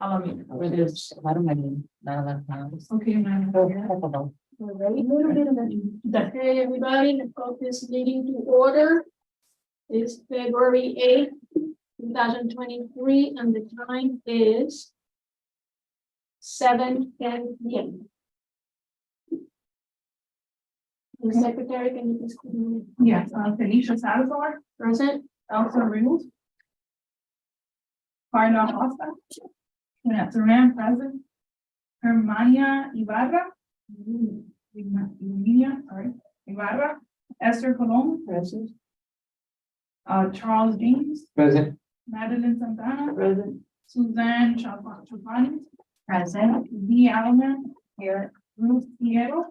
Okay, ma'am. Okay, everybody, let's call this meeting to order. It's February 8th, 2023, and the time is 7:10 p.m. The secretary, can you please call the meeting? Yes, Felicia Salazar, Present? Elsa Reynolds. Carla Costa. Vanessa Ram, present. Hermania Ibarra. Ibarra. Esther Colon. Present. Charles James. Present. Madeline Santana. Present. Suzanne Chapani. Present. V. Allen. Here. Ruth Piero.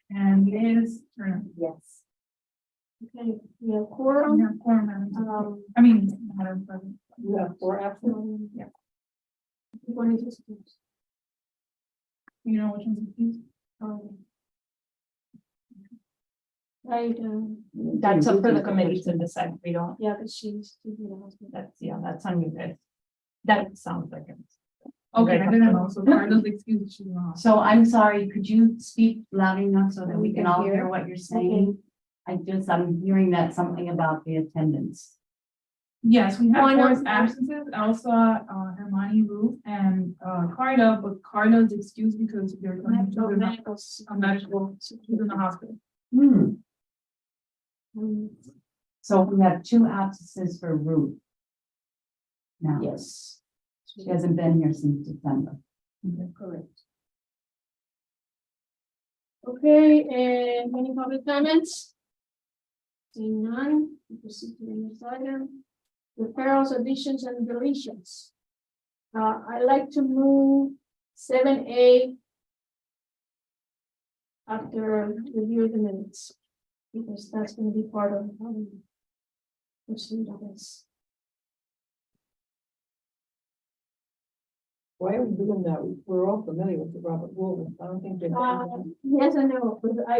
And Liz Turner. Yes. Okay, we have quorum. I mean, Madam President. You have four absent. Yeah. One is excused. You know which one's excused? Right, That's up for the committee to decide. We don't, yeah, but she's, the husband. that's on you guys. That sounds like it. Okay, I didn't know, so Carla's excused, she's not. So I'm sorry, could you speak loud enough so that we can all hear what you're saying? I'm hearing that something about the attendance. Yes, we have Why four not? absences, Elsa, Hermione, Ruth, and Carla, but Carla's excused because they're going to a medical, she's in the hospital. So we have two absences for Ruth. Now, Yes. she hasn't been here since December. Correct. Okay, and any public comments? Seeing none, we proceed to the next item. Referrals, additions, and deletions. I'd like to move 7A after review of the minutes, because that's going to be part of proceed of this. Why are we doing that? We're all familiar with the Robert rules. I don't think they're. Yes, I know, but I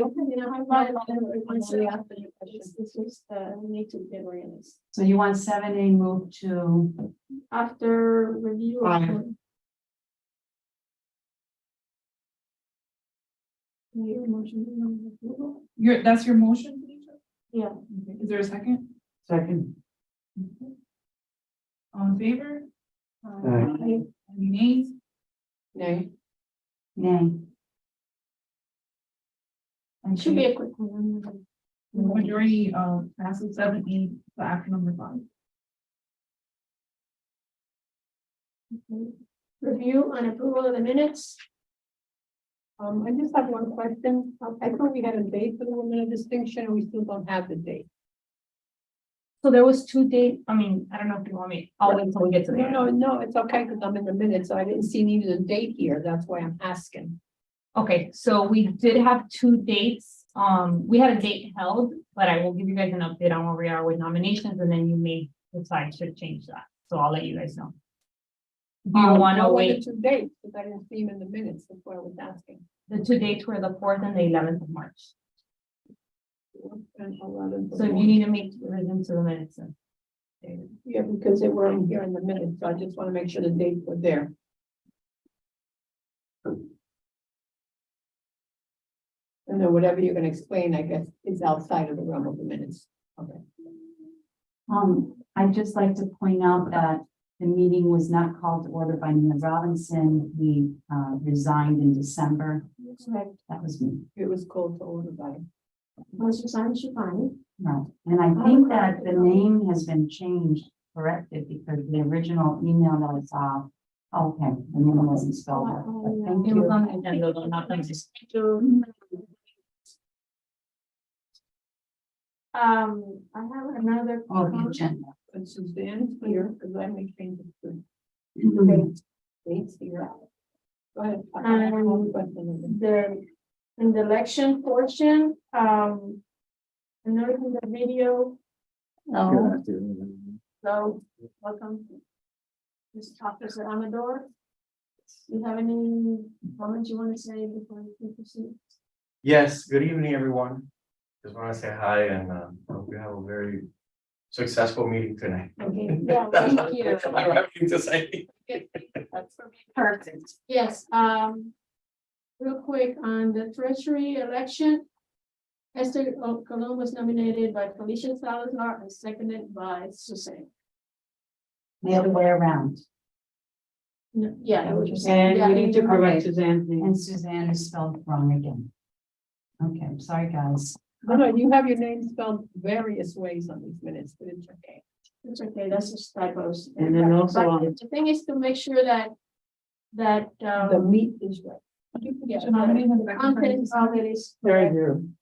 it's just, we need to get organized. So you want 7A moved to, After review. Your motion on the approval? That's your motion, Felicia? Yeah. Okay, is there a second? Second. All in favor? Aye. Any nays? Nay. nay? It should be a quick one. The majority passes 7E to action number 5. Okay. Review and approval of the minutes. I just have one question. I thought we had a date for the women of distinction and we still don't have the date. So there was 2 dates. I mean, I don't know if you want me, I'll wait until we get to the. No, it's okay because I'm in the minutes. So I didn't see even a date here. That's why I'm asking. Okay, so we did have 2 dates. We had a date held, but I will give you guys an update on where we are with nominations, and then you may decide to change that. So I'll let you guys know. Do you want to What were wait? the 2 dates? Because I didn't see them in the minutes. That's why I was asking. The 2 dates were the 4th and the 11th of March. And 11th. So you need to make revision to the minutes. Then. Yeah, because they weren't here in the minutes. So I just want to make sure the dates were there. And then whatever you're going to explain, I guess, is outside of the realm of the minutes. Okay. I'd just like to point out that the meeting was not called to order by Neil Robinson. He resigned in December. Correct. That was me. It was called to order by. Susan Shipani. Right. And I think that the name has been changed, corrected, because the original email that I saw, okay, the name wasn't spelled out. But thank It was you. on the agenda, though, not on this. I have another. Oh, the agenda. And Suzanne's here, because I may change it to. Mhm. Dates here. Go ahead. In the election portion, I noticed in the video. So, welcome. Ms. Officer Amador. Do you have any comments you want to say before we proceed? Yes, good evening, everyone. Just want to say hi and hope you have a very successful meeting tonight. Okay, yeah, That's thank you. all I'm having to say. That's for me. Perfect. Yes, real quick on the treasury election. Esther Colon was nominated by Felicia Salazar and seconded by Suzanne. The other way around. No, yeah, it was. And yeah, we need to and- correct Suzanne's name. And Suzanne is spelled wrong again. Okay, sorry, guys. No, you have your name spelled various ways on these minutes, but it's okay. It's okay, that's just typos. And then also But on- the thing is to make sure that, The meat is right. yeah, So how many the content of it is. Very correct. good.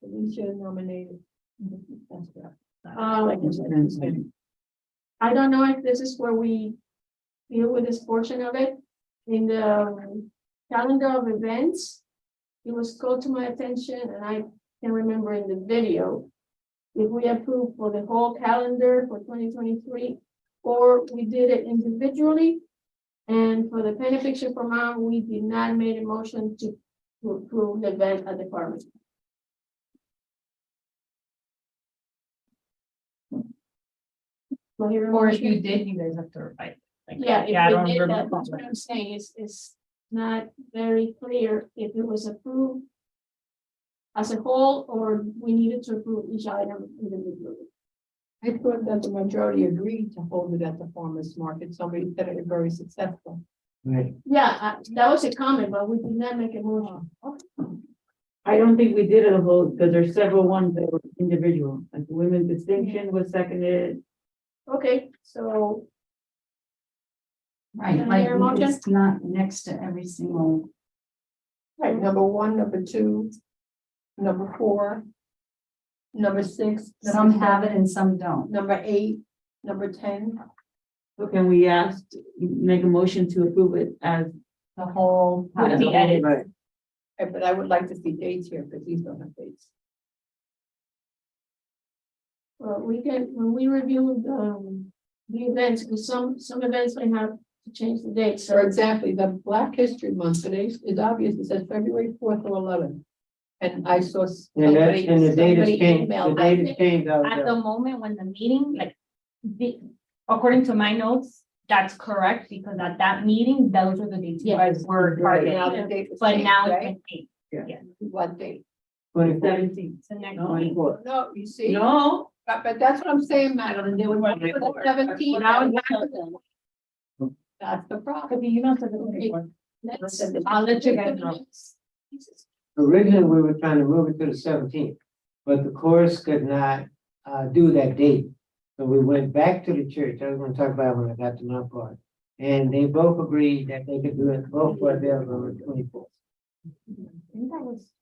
Felicia nominated. That's correct. I don't know if this is where we deal with this portion of it. In the calendar of events, it was called to my attention, and I can remember in the video, if we approve for the whole calendar for 2023, or we did it individually. And for the penny picture for mom, we did not make a motion to approve the event at the farmers. Or if you did, you guys have to write. Like, Yeah, I if don't we did that, remember. that's what I'm saying, it's not very clear if it was approved as a whole, or we needed to approve each item individually. I thought that the majority agreed to hold it at the farmer's market. Somebody said it was very successful. Right. Yeah, that was a comment, but we did not make a motion. I don't think we did it a whole, because there's several ones that were individual, like the women's distinction was seconded. Okay, so Right, Can I like hear a motion? it's not next to every single, Right, number 1, number 2, number 4, number 6. some have it and some don't. Number 8, number 10. So can we make a motion to approve it as The whole. With the edit. Right. But I would like to see dates here, because these don't have dates. well, we can, when we review the events, because some events may have to change the date, so. For example, the Black History Month today is obvious, it says February 4th or 11th. And I saw And that, somebody, and the date is somebody changed, the emailed. date is changed out At of the the. moment when the meeting, like, according to my notes, that's correct, because at that meeting, those were the dates you Yeah. guys were Right. Now targeting. the date was But changed, now it's right? been changed. What date? 17th? It's the next No. one. 24th. No, you see? No. But that's what I'm saying, madam, they would want to put the 17th. Now it's That's the problem. Could be, you know, so the Okay. 24th. Let's- I'll let you guys know. Originally, we were trying to move it to the 17th, but the chorus could not do that date. So we went back to the church. I was gonna talk about it when I got to my part. And they both agreed that they could do it, both were available on the 24th. I think that was.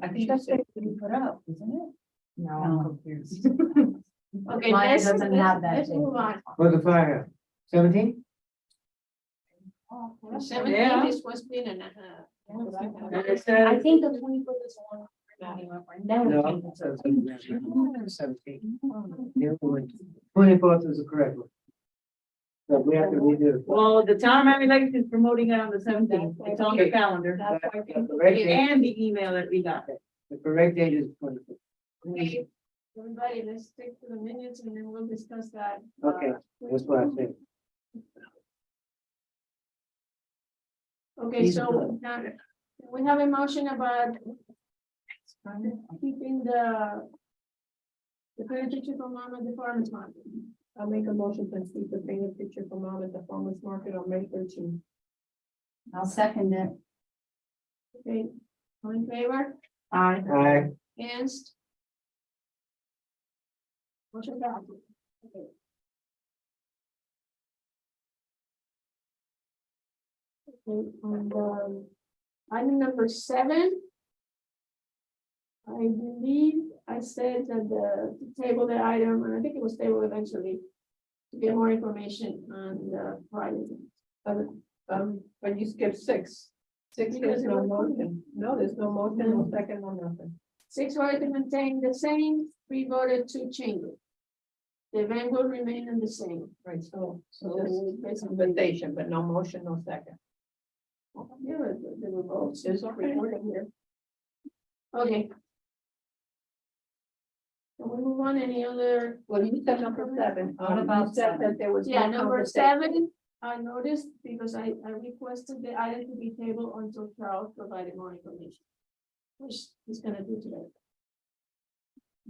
I think that's what we put up. No, No. I'm confused. Okay, Mine let's, doesn't have that let's date. move on. What's the fire? 17th? The 17th is what's been an, And it I says, think the 24th is the one. And then we No. changed it to- 17th. 24th is the correct one. So we have to redo it. well, the town of Miami Lakes is promoting it on the 17th. It's on the calendar. That's why The correct date- And the email that we got. the correct date is 24th. okay, everybody, let's stick to the minutes and then we'll discuss that. Okay, that's what I said. Okay, These so are now, we have a motion about keeping the parent teacher from mom at the farmer's market. I'll make a motion to keep the painted picture for mom at the farmer's market on May 13th. I'll second it. Okay, all in favor? Aye. Against? Motion passes. Okay. Okay, and, item number 7. I believe I said that the table the item, and I think it was tabled eventually, to get more information on the private. But you skipped 6. 6, there's no motion. No, there's no motion, no second, no nothing. 6 voted to maintain the same, 3 voted to change it. The event will remain in the same. Right, so So this it's is basically, invitation, but no motion, no second. yeah, the votes. It's recorded here. Okay. Can we move on, any other? Well, you said number 7. What about You said 7? that there was. Yeah, no number conversation. 7, I noticed because I requested the item to be tabled until Charles provided more information. Which he's gonna do today.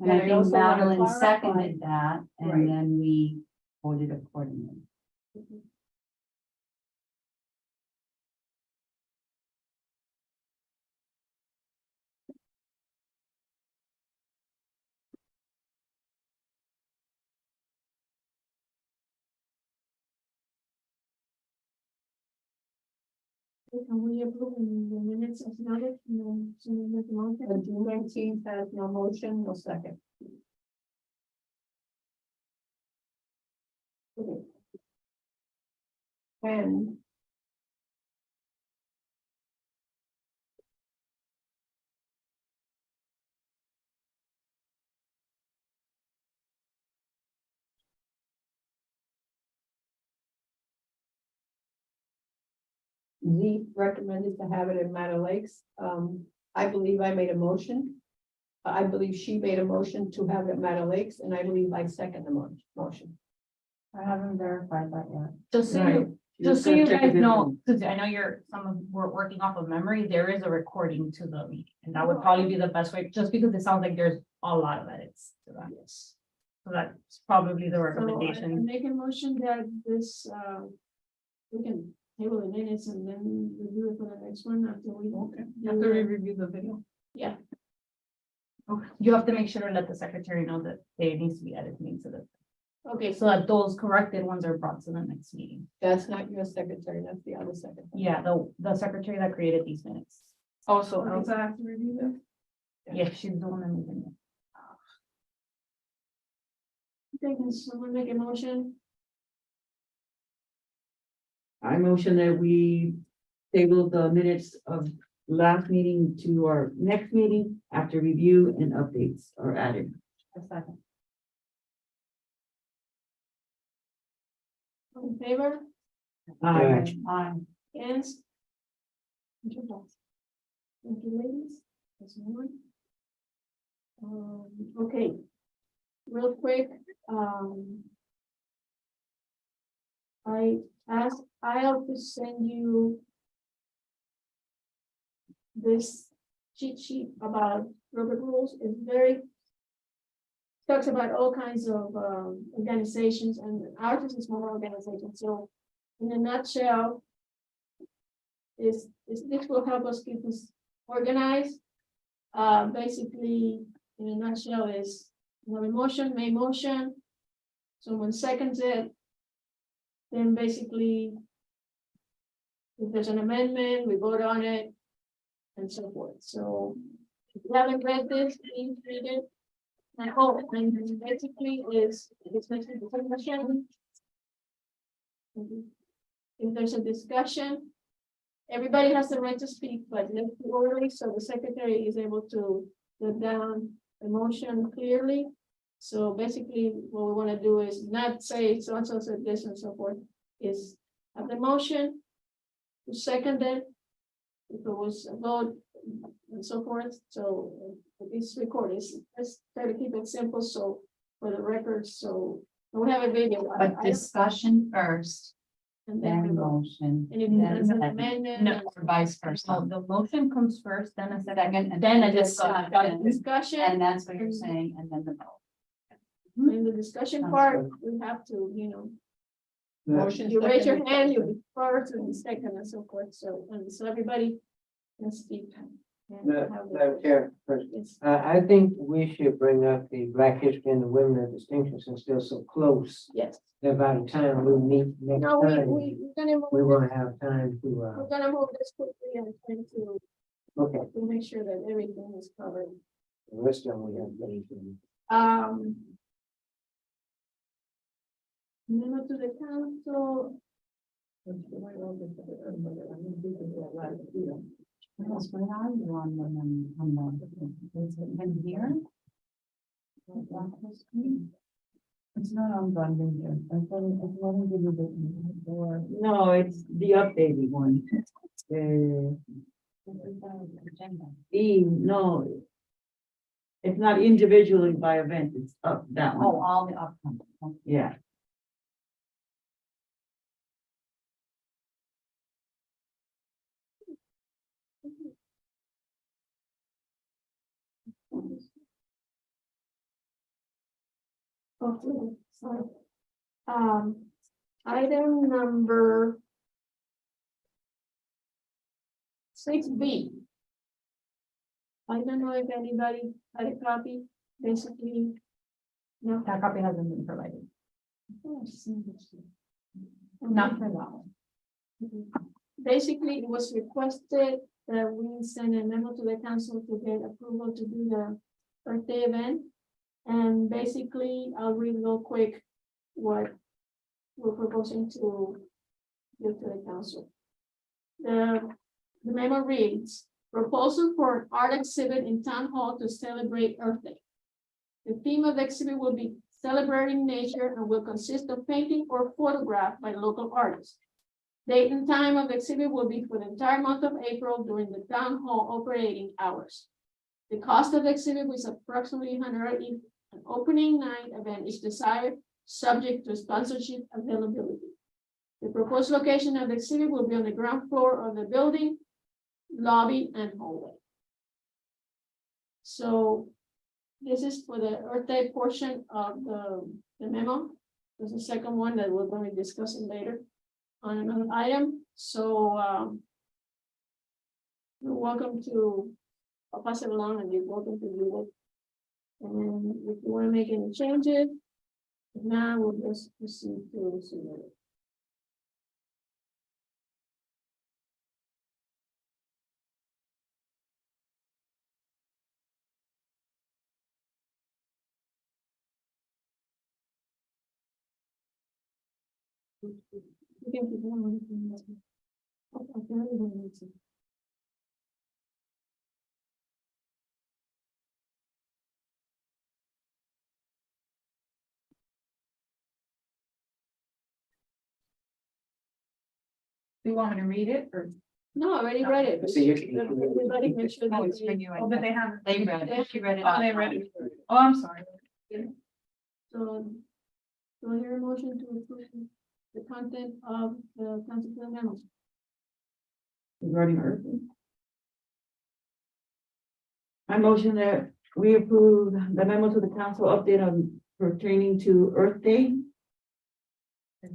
And And I I think also wanna Madeline clarify- seconded that, Right. and then we voted accordingly. Can we approve in the minutes as noted, and then soon make a motion? And June 19th has no motion, no second. Okay. And Z recommended to have it in Matter Lakes. I believe I made a motion. I believe she made a motion to have it at Matter Lakes, and I believe I second the motion. I haven't verified that yet. Just so Right. you, just so you guys know, because I know we're working off of memory, there is a recording to the meeting. And that would probably be the best way, just because it sounds like there's a lot of edits to that. Yes. So that's probably the So I recommendation. make a motion that this, we can table the minutes and then review it for the next one after we. Okay, after we review the video. Yeah, Okay. You have to make sure to let the secretary know that there needs to be editing to the, okay, so that those corrected ones are brought to the next meeting. That's not your secretary, that's the other secretary. Yeah, the secretary that created these minutes. Also, I have to review them. Yeah, she's the one that moved in. okay, can someone make a motion? I motion that we table the minutes of last meeting to our next meeting after review and updates are added. A second. All in favor? Aye. Aye. Against? Thank you, ladies. That's one. Okay. Real quick, I asked I'll to send you this cheat sheet about Robert rules. It's very talks about all kinds of organizations, and ours is a small organization, so in a nutshell, this will help us keep us organized. Basically, in a nutshell, is you have a motion, made motion, someone seconds it, then basically, if there's an amendment, we vote on it, and so forth. So if you haven't read this, please read it. And and basically is it's basically the discussion. If there's a discussion, everybody has the right to speak, but let's do orderly, so the secretary is able to put down the motion clearly. So basically, what we want to do is not say so and so said this and so forth, is have the motion, to second it, if it was a vote, and so forth. So this record is, let's try to keep it simple, so for the record, so we have a video. But discussion first, And then we then vote. motion, And if then there's an second. amendment. No. and or vice So versa. the motion comes first, then a second, Second, and then a discussion. discussion. Discussion, And that's what you're saying, and then the vote. in the discussion Sounds part, we have to, Motion. you raise your second, hand, discussion. you first and second and so forth, so, and so everybody can speak. and have the- Madam Chair, first, Yes. I think we should bring up the Black History and the Women of Distinction since they're so close. Yes, That by the time we meet next no, time, we're gonna move, we this- won't have time we're to, gonna move this quickly and try okay, to make sure that everything is covered. the rest of them we have. Memo to the council, Yes, where are you on the, is it been here? It's not on London here. I thought it wasn't give you the, or. No, it's the updated one. Agenda. No, It's not individually by event, it's up that Oh, one, all the upcoming. yeah. Okay, sorry. Item number 6B. I don't know if anybody had a copy, basically. No. That copy hasn't been provided, not for that one. Basically, it was requested that we send a memo to the council to get approval to do the birthday event. And basically, I'll read real quick what we're proposing to give to the council. The memo reads, proposal for an art exhibit in town hall to celebrate Earth Day. The theme of the exhibit will be celebrating nature and will consist of painting or photograph by local artists. Date and time of the exhibit will be for the entire month of April during the town hall operating hours. The cost of the exhibit was approximately $100 if an opening night event is desired, subject to sponsorship availability. The proposed location of the exhibit will be on the ground floor of the building, lobby, and hallway. So this is for the Earth Day portion of the memo. There's a second one that we're going to be discussing later on another item. So you're welcome to, I'll pass it along and you're welcome to do it. And if you want to make any changes, now we'll just proceed to submit it. You can keep going. Okay. Do you want me to read it or? No, I already read it. So you can- Everybody make sure Oh, that it's for they- you. Oh, but they haven't. They read it, she read it. Oh, they read it. Oh, I'm sorry. So, do I hear a motion to approve the content of the council plan memo? Regarding Earth Day. I motion that we approve the memo to the council update on pertaining to Earth Day.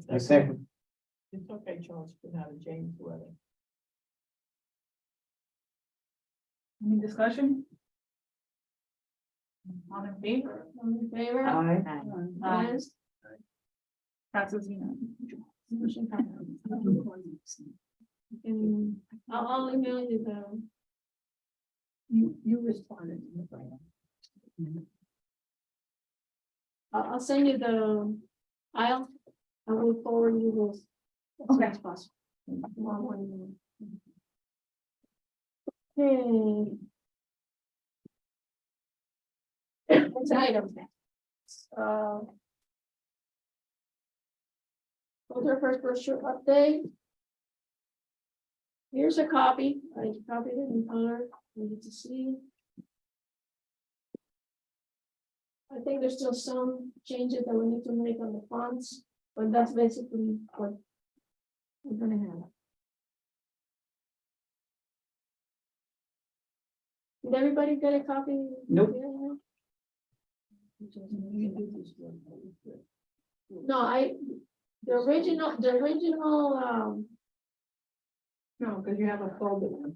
A second. It's okay, Charles, put out a James weather. Any discussion? All in favor? All in favor? Aye. Against? Passes Motion passes. And I'll email you the. You responded. I'll send you the aisle. I will forward you those. As soon as possible. Tomorrow morning. Okay. Next item. Filter first brochure update. Here's a copy. I copied it in color. You need to see. I think there's still some changes that we need to make on the fonts, but that's basically what we're gonna have. Did everybody get a copy? Nope. No, the original, No, because you have a folder.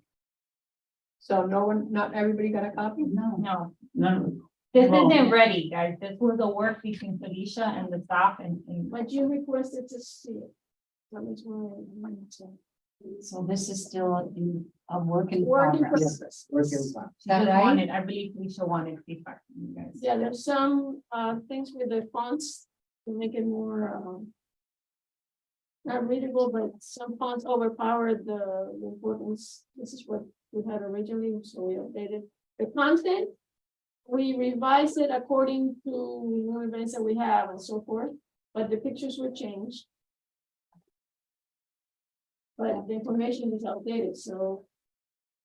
So not everybody got a copy? No. No, No, this Well- isn't ready, guys. This was a work between Felicia and the staff and. but you requested to see it. That was why I said. So this is still a work in Work in progress. progress. Working. Is She that just right? wanted, I believe Felicia wanted feedback from you guys. Yeah, there's some things with the fonts to make it more not readable, but some fonts overpower the importance. This is what we had originally, so we updated the content. We revised it according to new events that we have and so forth, but the pictures were changed. But the information is outdated, so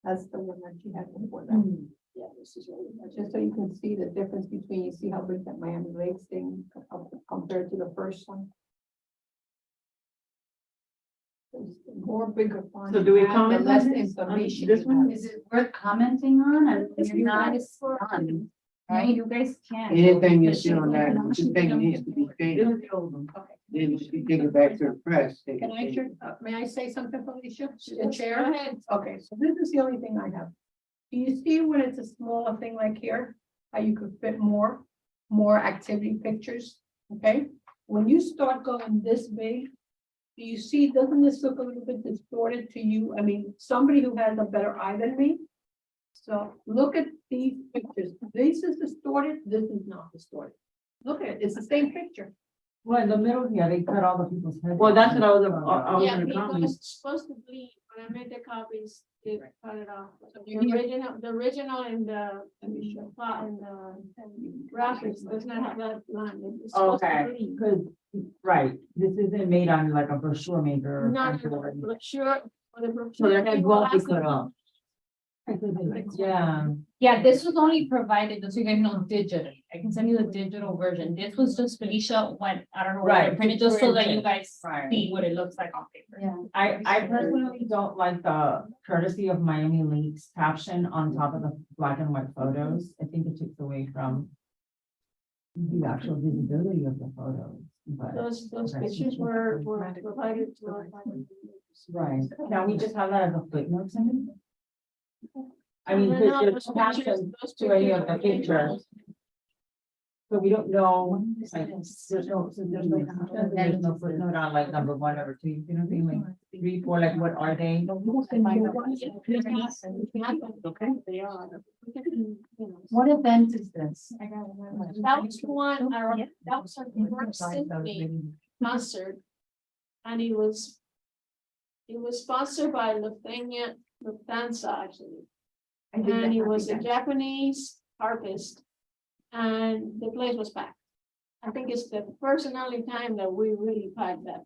That's the one that you had before that. Yeah, this is really. Just so you can see the difference between, you see how big that Miami Lakes thing compared to the first one. It's more bigger font. So do we you have, the comment on less this? information This you one? have. Is it worth commenting on? And If you're you not guys- done, No, right? you guys can. Anything you see on that, you think needs to be This changed, is the old one. then you should take it back to the press. they Can I, change it. may I say something, Felicia? The Go chair? ahead. Okay, so this is the only thing I have. Do you see when it's a smaller thing like here, how you could fit more activity pictures, okay? When you start going this big, do you see, doesn't this look a little bit distorted to you? I mean, somebody who has a better eye than me. So look at these pictures. This is distorted, this is not distorted. Look at it, it's the same picture. Well, in the middle here, they cut all the people's heads. Well, that's what I was Yeah, gonna because comment. it's supposed to be, when I made the copies, they cut it off. you The hear- original and the, Let me show. and the graphics does not have that line. It's supposed to Okay, be. because, right, this isn't made on like a brochure maker. Not a brochure, or the brochure. So their head people won't be ask cut them- off. Yeah, Yeah, this was only provided, just so you guys know, digitally. I can send you the digital version. This was just Felicia went, I don't know, where Right, to print it, just so that you print it. guys Right. see what it looks like on paper. Yeah. I personally don't like the courtesy of Miami Lakes caption on top of the black and white photos. I think it takes away from the actual visibility of the photos, but. Those Okay. pictures were provided to us. Right, can we just have that as a footnote? Cindy? I mean, No, because those there's caption those to any of the pictures- pictures. So we don't know, like, there's no, so there's no caption, there's no footnote on like number 1, number 2, you know, what I mean, like 3, 4, like what are they? Okay, they are. We can, you know. What event is this? That was one, that was our first symphony concert. And it was sponsored by Lufthansa, actually. And it was a Japanese harpist. And the place was packed. I think it's the first and only time that we really packed that.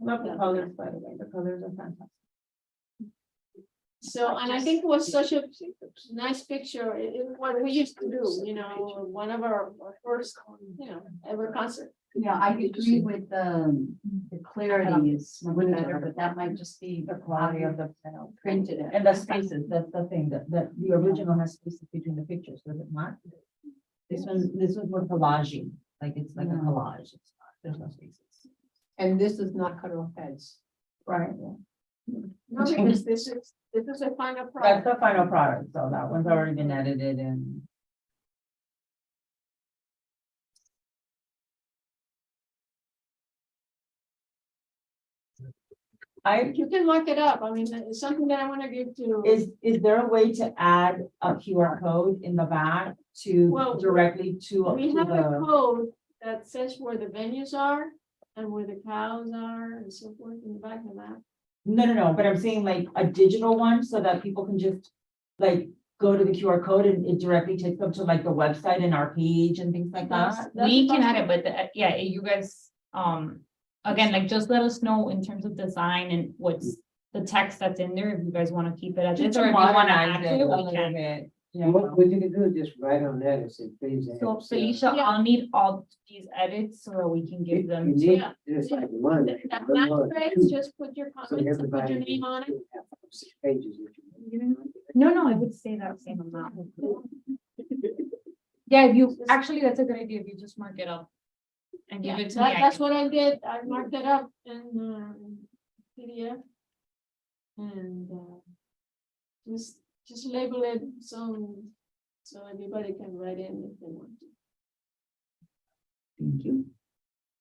Love the colors, by the way, the colors are fantastic. So, and I think it was such a nice picture. It what we used to do, you know, one of our first, you know, ever concert. Yeah, I agree with the clarity is much better, but that might just be the quality of the printed. And the spaces, that's the thing, that the original has spaces between the pictures, does it not? This was more collaging, like it's like a No. collage, it's not, there's no spaces. And this is not cut off heads. Right. No, because this is a final That's product. the final product, so that one's already been edited and. You can mark it up. I mean, it's something that I want to give to. Is there a way to add a QR code in the back to Well, directly to We to have a the? code that says where the venues are and where the cows are and so forth in the back of that. No, but I'm saying like a digital one so that people can just like go to the QR code and it directly takes them to like the website and our page and things like that. We can add it, but yeah, you guys, again, like just let us know in terms of design and what's the text that's in there, if you guys want to keep it as Just is, to or if you want to modernize add it to a it, we little can. bit. What you can do is just write on that and say, please. add So this. Felicia, Yeah. I'll need all these edits so that we can You give them you to. need Yeah. just like one. That one last or page, two, just put your so comments and put everybody your can name on it. have 6 pages. if you want. No, I would say that same amount. Yeah, if you, actually, that's a good idea, if you just mark it up. And give Yeah, it to me. I that's can- what I did. I marked it up in PDF. And just label it so everybody can write in if they want to. Thank you.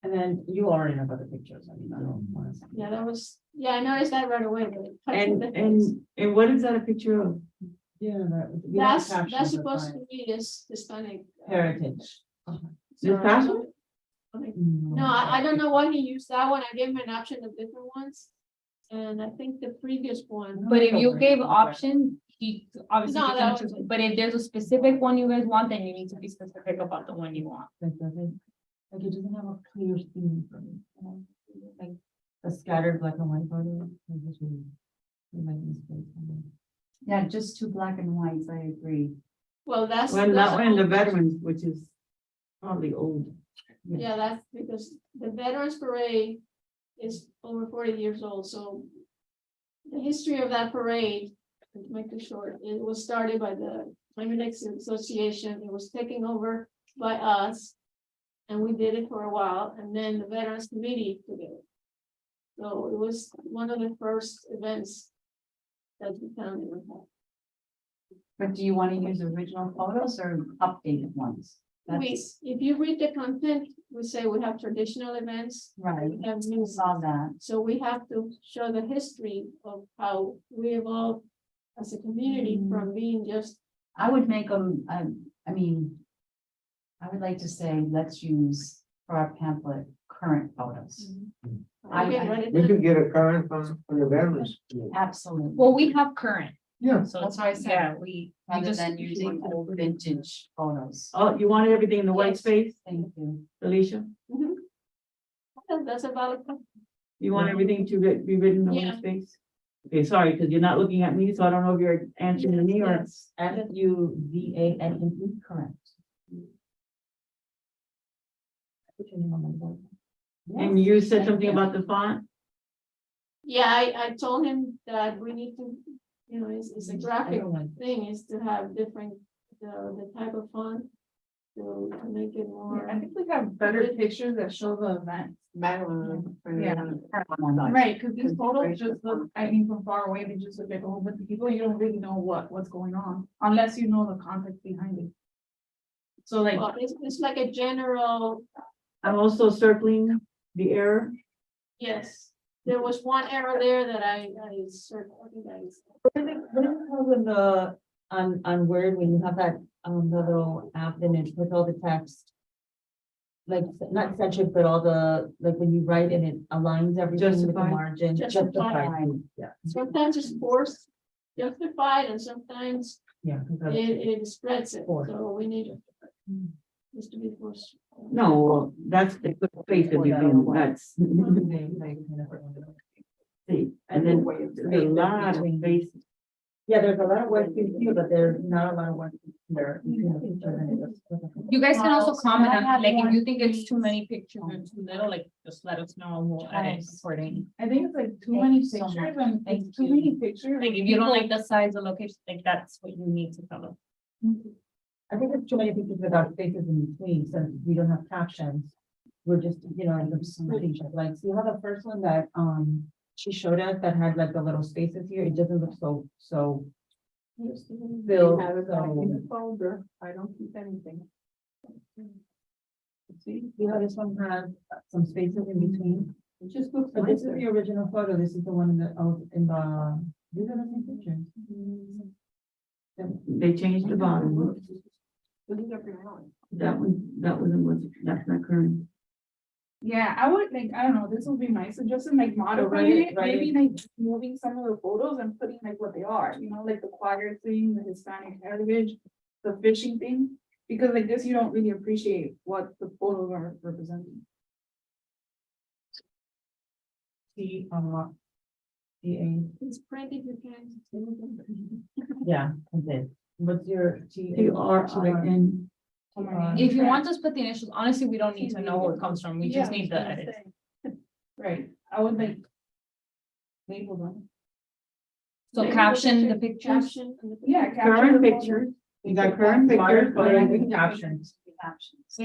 And then you already know about the pictures, I mean, I don't want to. Yeah, I noticed that right away. But it cuts the difference. And what is that a picture of? Yeah, we have That's captions, supposed fine. to be this Hispanic. Heritage. This past one? No, I don't know why he used that one. I gave him an option of different ones. And I think the previous one. But if you gave option, he obviously, No, can that choose, was- but if there's a specific one you guys want, then you need to be specific about the one you want. Like, doesn't, like, it doesn't have a clear theme for me, you know? Like, a scattered black and white photo. I just really like this place. Yeah, just two black and whites, I agree. Well, that's. Well, that's that one, the all- veterans, which is probably old. Yeah, that's because the Veterans Parade is over 40 years old, so. The history of that parade, to make it short, it was started by the Climate Association, it was taken over by us. And we did it for a while, and then the Veterans Committee took it. So it was one of the first events that the town ever had. But do you want to use original photos or updated ones? We, That's if you read the content, we say we have traditional events, right. we have I new. saw that. So we have to show the history of how we evolved as a community from being just. I would make them, I mean, I would like to say, let's use for our pamphlet, current photos. Okay, write it We down. could get a current from the veterans. Absolutely. Well, we have current. Yeah. So That's why I said, yeah, we rather just. than using old vintage photos. Oh, you wanted everything in the white Yes. space, Thank you. Alicia? That's a valid point. You want everything to be written in the Yeah. white space? Okay, sorry, because you're not looking at me, so I don't know if you're answering me or. Yes. FUVANE, correct. And you said something about the font? Yeah, I told him that we need to, you know, it's a graphic thing, is to have different, the type of font. To make it more. I think we have better pictures that show the event. Yeah. Right, because these photos just look, I mean, from far away, they just look like a whole bunch of people, you don't really know what's going on, unless you know the context behind it. So like, Well, it's like a general, I'm also circling the error. yes, there was one error there that I circled, I think What is it called in the, on Word, when you have that, the little app and it with all the text? Like, not censored, but all the, like when you write and it aligns everything with the Justified. margin. Justified. Yeah. sometimes it's forced, justified, and sometimes Yeah. it spreads it, Forced. so we need it. Needs to be forced. No, that's the good space that we've been, that's. See, and then there's a lot of space. Yeah, there's a lot of work to do, but there's not a lot of work there. between the picture and it. You guys can also So comment I on, have like, if one, you think it's too please. many pictures or too little, like, just let us know and we'll edit Yes. accordingly. I think it's like too Thank many you so pictures much. and Thank it's too you. many pictures. Like, if you don't like the size, the location, like, that's what you need to tell us. I think there's too many pictures without spaces in between, so we don't have captions. We're just, you know, in the picture, like, see how the first one that, she showed us that had like the little spaces here, it doesn't look so filled, Have it like in so. a folder, I don't keep anything. See, you know, this one has some spaces in between, It just looks but this is nicer. the original photo, this is the one in the, in the, these are the same pictures. They changed the bottom. This is every now and That wasn't, that's not current. Yeah, I would like, I don't know, this would be my suggestion, like modifying it, maybe like moving some of the photos and putting like what they are, you know, like the choir thing, the Hispanic heritage, the fishing thing. Because like this, you don't really appreciate what the photos are representing. See, CA, It's printed, you can. yeah, okay. What's your TRIN. If you want to just put the initials, honestly, we don't need to know where it comes from, we just Yeah, need the edit. Right, I would like label them. So Maybe caption the the pictures. Caption. and the- Yeah. capture Current the pictures, you got current pictures, but I think captions. So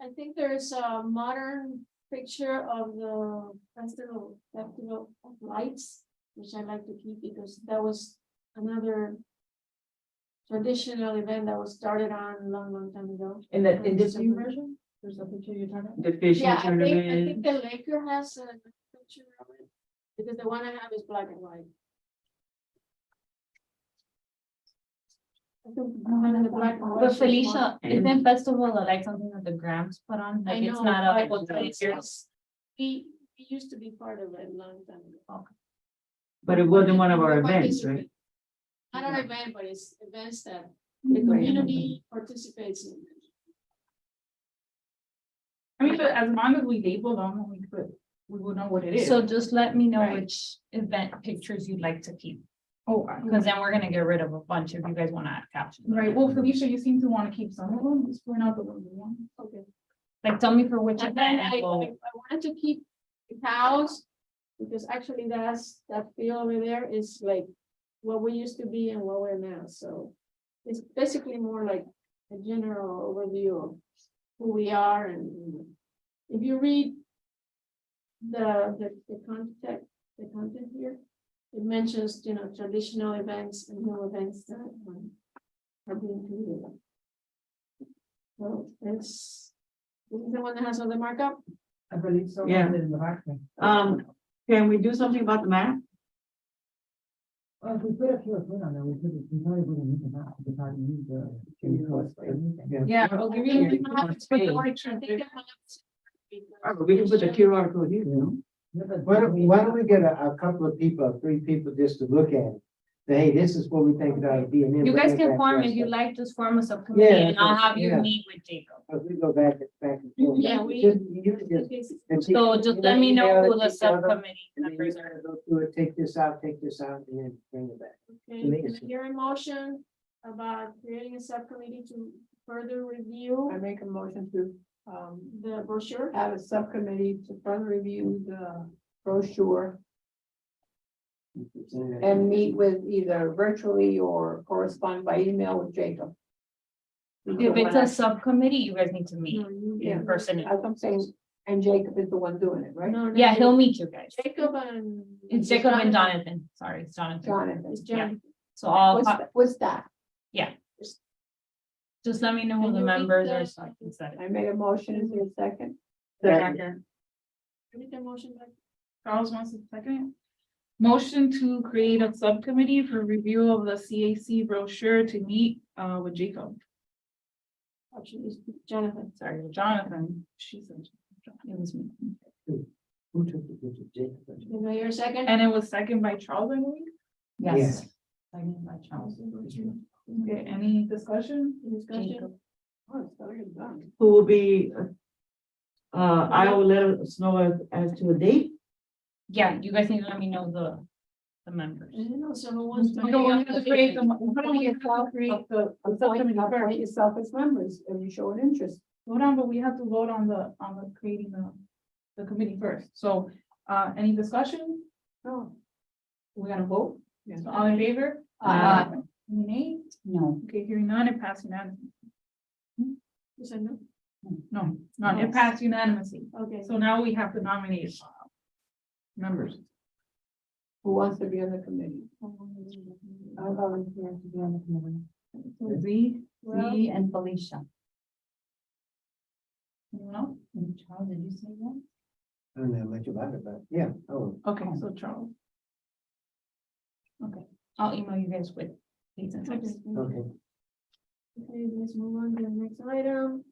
I think there's a modern picture of the festival of lights, which I like to keep because that was another traditional event that was started on a long time ago. In this new version, there's a picture you're talking about? The fishing Yeah, I tournament. think the Laker has a picture of it, because the one I have is black and white. I think one of the black and white But is Felicia, one. isn't festival like something that the Grams put on, I like it's know, not a. but it's- We used to be part of it a long time ago. But it wasn't one of our Quite events, history. right? Not an event, but it's events that the community participates in. I mean, but as long as we label them, we will know what it is. So just let me know Right. which event pictures you'd like to keep. Oh, because then we're gonna get rid of a bunch if you guys wanna add captions. right, well, Felicia, you seem to want to keep some of them, just point out the ones you want. Okay. Like, tell me for which And then event. I and we'll- wanted to keep the cows, because actually that field over there is like what we used to be and what we're now, so. It's basically more like a general overview of who we are, and if you read the content here, it mentions, traditional events and new events that are being created. So this is the one that has all the markup. I believe so. Yeah. In the back there. Can we do something about the map? Well, if we put a QR code on there, we probably wouldn't need the map, we probably need the. QR code for everything. Yeah, I'll give you. We can put the origin, they can have- But we can put the QR code here, you know? Yeah, but Why don't we get a couple of people, 3 people just to look at it? Say, hey, this is what we think it ought to be. And then You guys bring it can back form, to us. if you like, just form a subcommittee Yeah, and I'll have you yeah. meet with Jacob. We go back and forth. Yeah, we- You can just- and see- So just let me know email who it the to each other, subcommittee and then members you are. gotta go through it, take this out, and then bring it back. Okay, To me, can it's- I hear a motion about creating a subcommittee to further review I make a motion to, the brochure? have a subcommittee to further review the brochure and meet with either virtually or correspond by email with Jacob. If it's a subcommittee, you guys need to meet No, you- Yeah. in person. As I'm saying, and Jacob is the one doing it, right? No, no, Yeah, he'll meet you guys. Jacob and. It's Jacob and Jonathan. Sorry, it's Jonathan. Jonathan. It's Jonathan. So I'll, What's that? just let me know who Can the you read members the- are. So I can set it. I made a motion, is there a second? Read the motion back. Charles wants a second. Motion to create a subcommittee for review of the CAC brochure to meet with Jacob. Actually, it's Jonathan. Sorry, Jonathan. She said. It was me. Who took the picture? Jacob. Can I hear a second? And it was second by Charles, I believe. Yes. Second by Charles. Okay, any discussion? Discussion? Oh, it's already done. Who will be, I will let us know as to a date. Yeah, you guys need to let me know the members. And also who wants to. No, we have to create the. Create the subcommittee Appoint first. yourself as members, and you show an interest. Hold on, but we have to vote on the creating the committee first. So, any discussion? No. We gotta vote? Yes. So all in favor? Aye. Any nay? No. Okay, hearing none, it passed unanimously. You said no? No, none, it passed unanimously. Okay. So now we have to nominate members. Who wants to be on the committee? I volunteer to be on the committee. Z, Me and Felicia. anyone else? And Charles, did you say that? I don't know much about it, but yeah. Oh, Okay, so Charles. Okay, I'll email you guys with dates and times. okay. Okay, let's move on to the next item.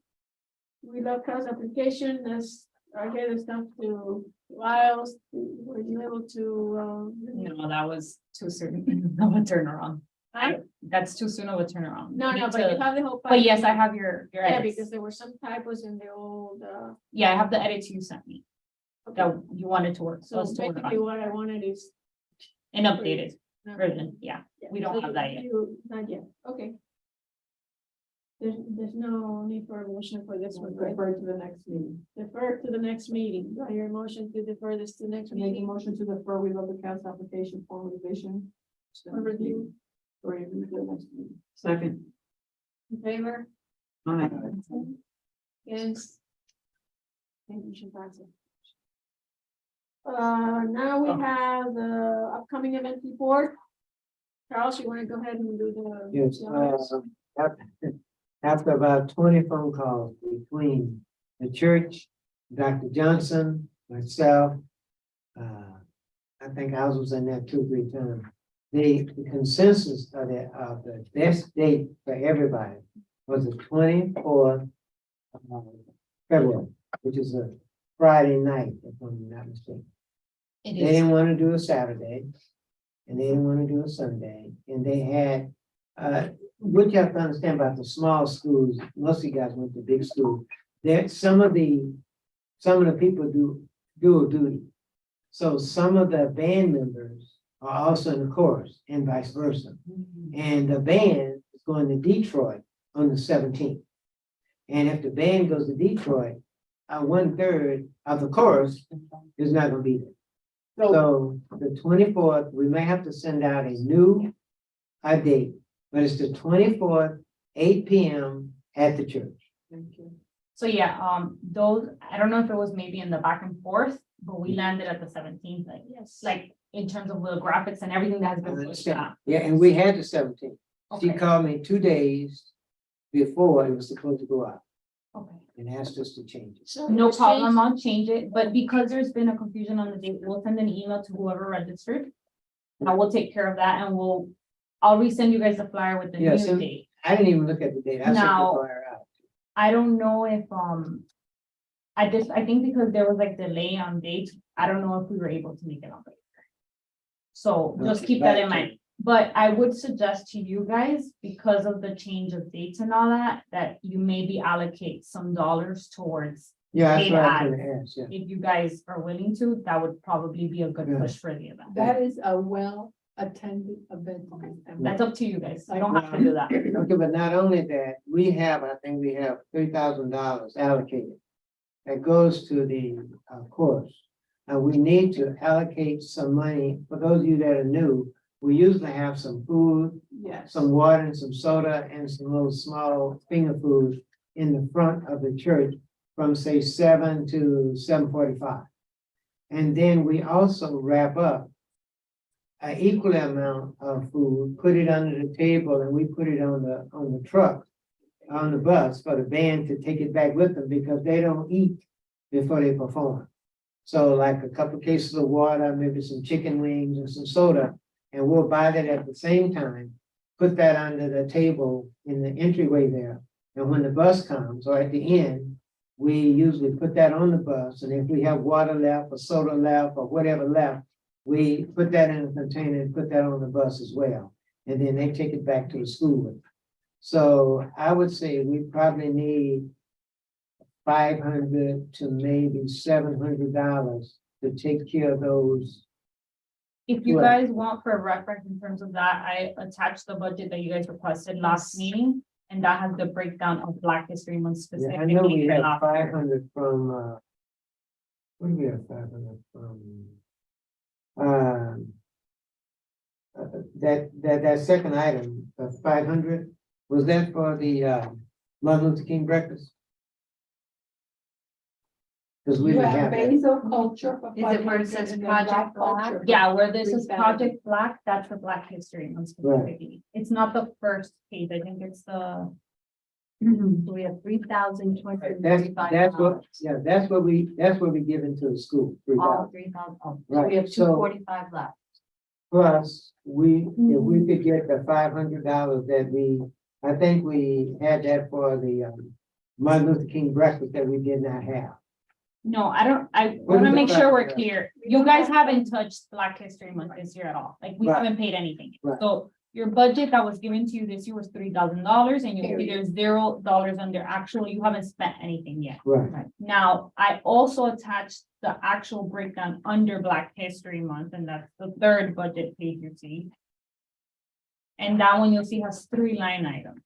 We love cost application, that's, I get the stuff to Lyles, were you able to, No, that was too soon of a turnaround. Huh? That's too soon of a turnaround. no, We no, need but you to- have the whole. But yes, I package. have your Yeah, edits. because there were some typos in the old, Yeah, I have the edits you sent me that you wanted to work. so us to work basically on. what I wanted is. An updated No. version, yeah. Yeah, We don't so have that yet. Not yet, okay. There's no need for a motion for this one, right? Refer to the next meeting. Defer to the next meeting. Do I hear a motion to defer this to the next I make a meeting? motion to defer, we love the council application form revision. For review, For review to the next meeting. Second. in favor? Aye. Against? And motion passes. Now we have the upcoming event report. Charles, you want to go ahead and do the? Yes, the honors? after about 20 phone calls between the church, Dr. Johnson, myself, I think I was in there 2 or 3 times. The consensus of the best date for everybody was the 24th of February, which is a Friday night, if I'm not mistaken. It They is. didn't want to do a Saturday, and they didn't want to do a Sunday, and they had, what you have to understand about the small schools, most of you guys went to big schools, there, some of the people do dual duty. So some of the band members are also in the chorus and vice versa. And the band is going to Detroit on the 17th. And if the band goes to Detroit, 1/3 of the chorus is not gonna be there. So the 24th, we may have to send out a new date, but it's the 24th, 8 p.m. at the church. So yeah, those, I don't know if it was maybe in the back and forth, but we landed at the 17th, like, Yes. like in terms of the graphics and everything that has been pushed out. Yeah, and we had the 17th. She Okay, called me 2 days before it was supposed to go out okay. and asked us to change it. So No it's problem, changed. I'll change it, but because there's been a confusion on the date, we'll send an email to whoever registered. I will take care of that and I'll resend you guys the flyer with the Yeah, new so- date. I didn't even look at the date. I sent the Now- flyer out. I don't know if, I think because there was like delay on dates, I don't know if we were able to make it on. paper. So just Okay, keep that in back to- mind, but I would suggest to you guys, because of the change of dates and all that, that you maybe allocate some dollars towards. Yeah, that's paid what I ads. was gonna ask, yeah. If you guys are willing to, that would probably be a good Yeah. push for the event. That is a well-attended event. That's up to you guys, I don't have to do that. Okay, but not only that, I think we have $3,000 allocated. That goes to the course. And we need to allocate some money, for those of you that are new, we usually have some food, Yes. some water and some soda and some little small finger food in the front of the church from say 7 to 7:45. And then we also wrap up an equal amount of food, put it under the table, and we put it on the truck, on the bus for the band to take it back with them because they don't eat before they perform. So like a couple cases of water, maybe some chicken wings and some soda, and we'll buy that at the same time, put that under the table in the entryway there. And when the bus comes, or at the end, we usually put that on the bus, and if we have water left or soda left or whatever left, we put that in a container and put that on the bus as well. And then they take it back to the school with them. So I would say we probably need $500 to maybe $700 to take care of those. If you Right. guys want for reference in terms of that, I attached the budget that you guys requested last meeting. And that has the breakdown of Black History Month Yeah, I know specifically we for had last year. 500 from, what do we have 500 from? That second item, the 500, was that for the, Martin Luther King breakfast? Because we You didn't have have that. Basil culture. for Is it where it 500 says and then Project Black Black? culture. Yeah, where this is 3,000. Project Black, that's for Black History Month Right. specifically. It's not the first page, I think it's the. So we have $3,235. That's what we give into the school. All 3,000. 3,000. So Right, we have so- 245 left. Plus, if we could get the $500 that I think we had that for the, Martin Luther King breakfast that we did not have. No, I What wanna is the make sure we're Black- clear. You guys haven't touched Black History Month this year at all. Like, we Right. haven't paid anything. Right. So your budget that was given to you this year was $3,000 and you'll see there's $0 under actual, you haven't spent anything yet. Right. Now, I also attached the actual breakdown under Black History Month, and that's the third budget page you see. And that one you'll see has 3 line items.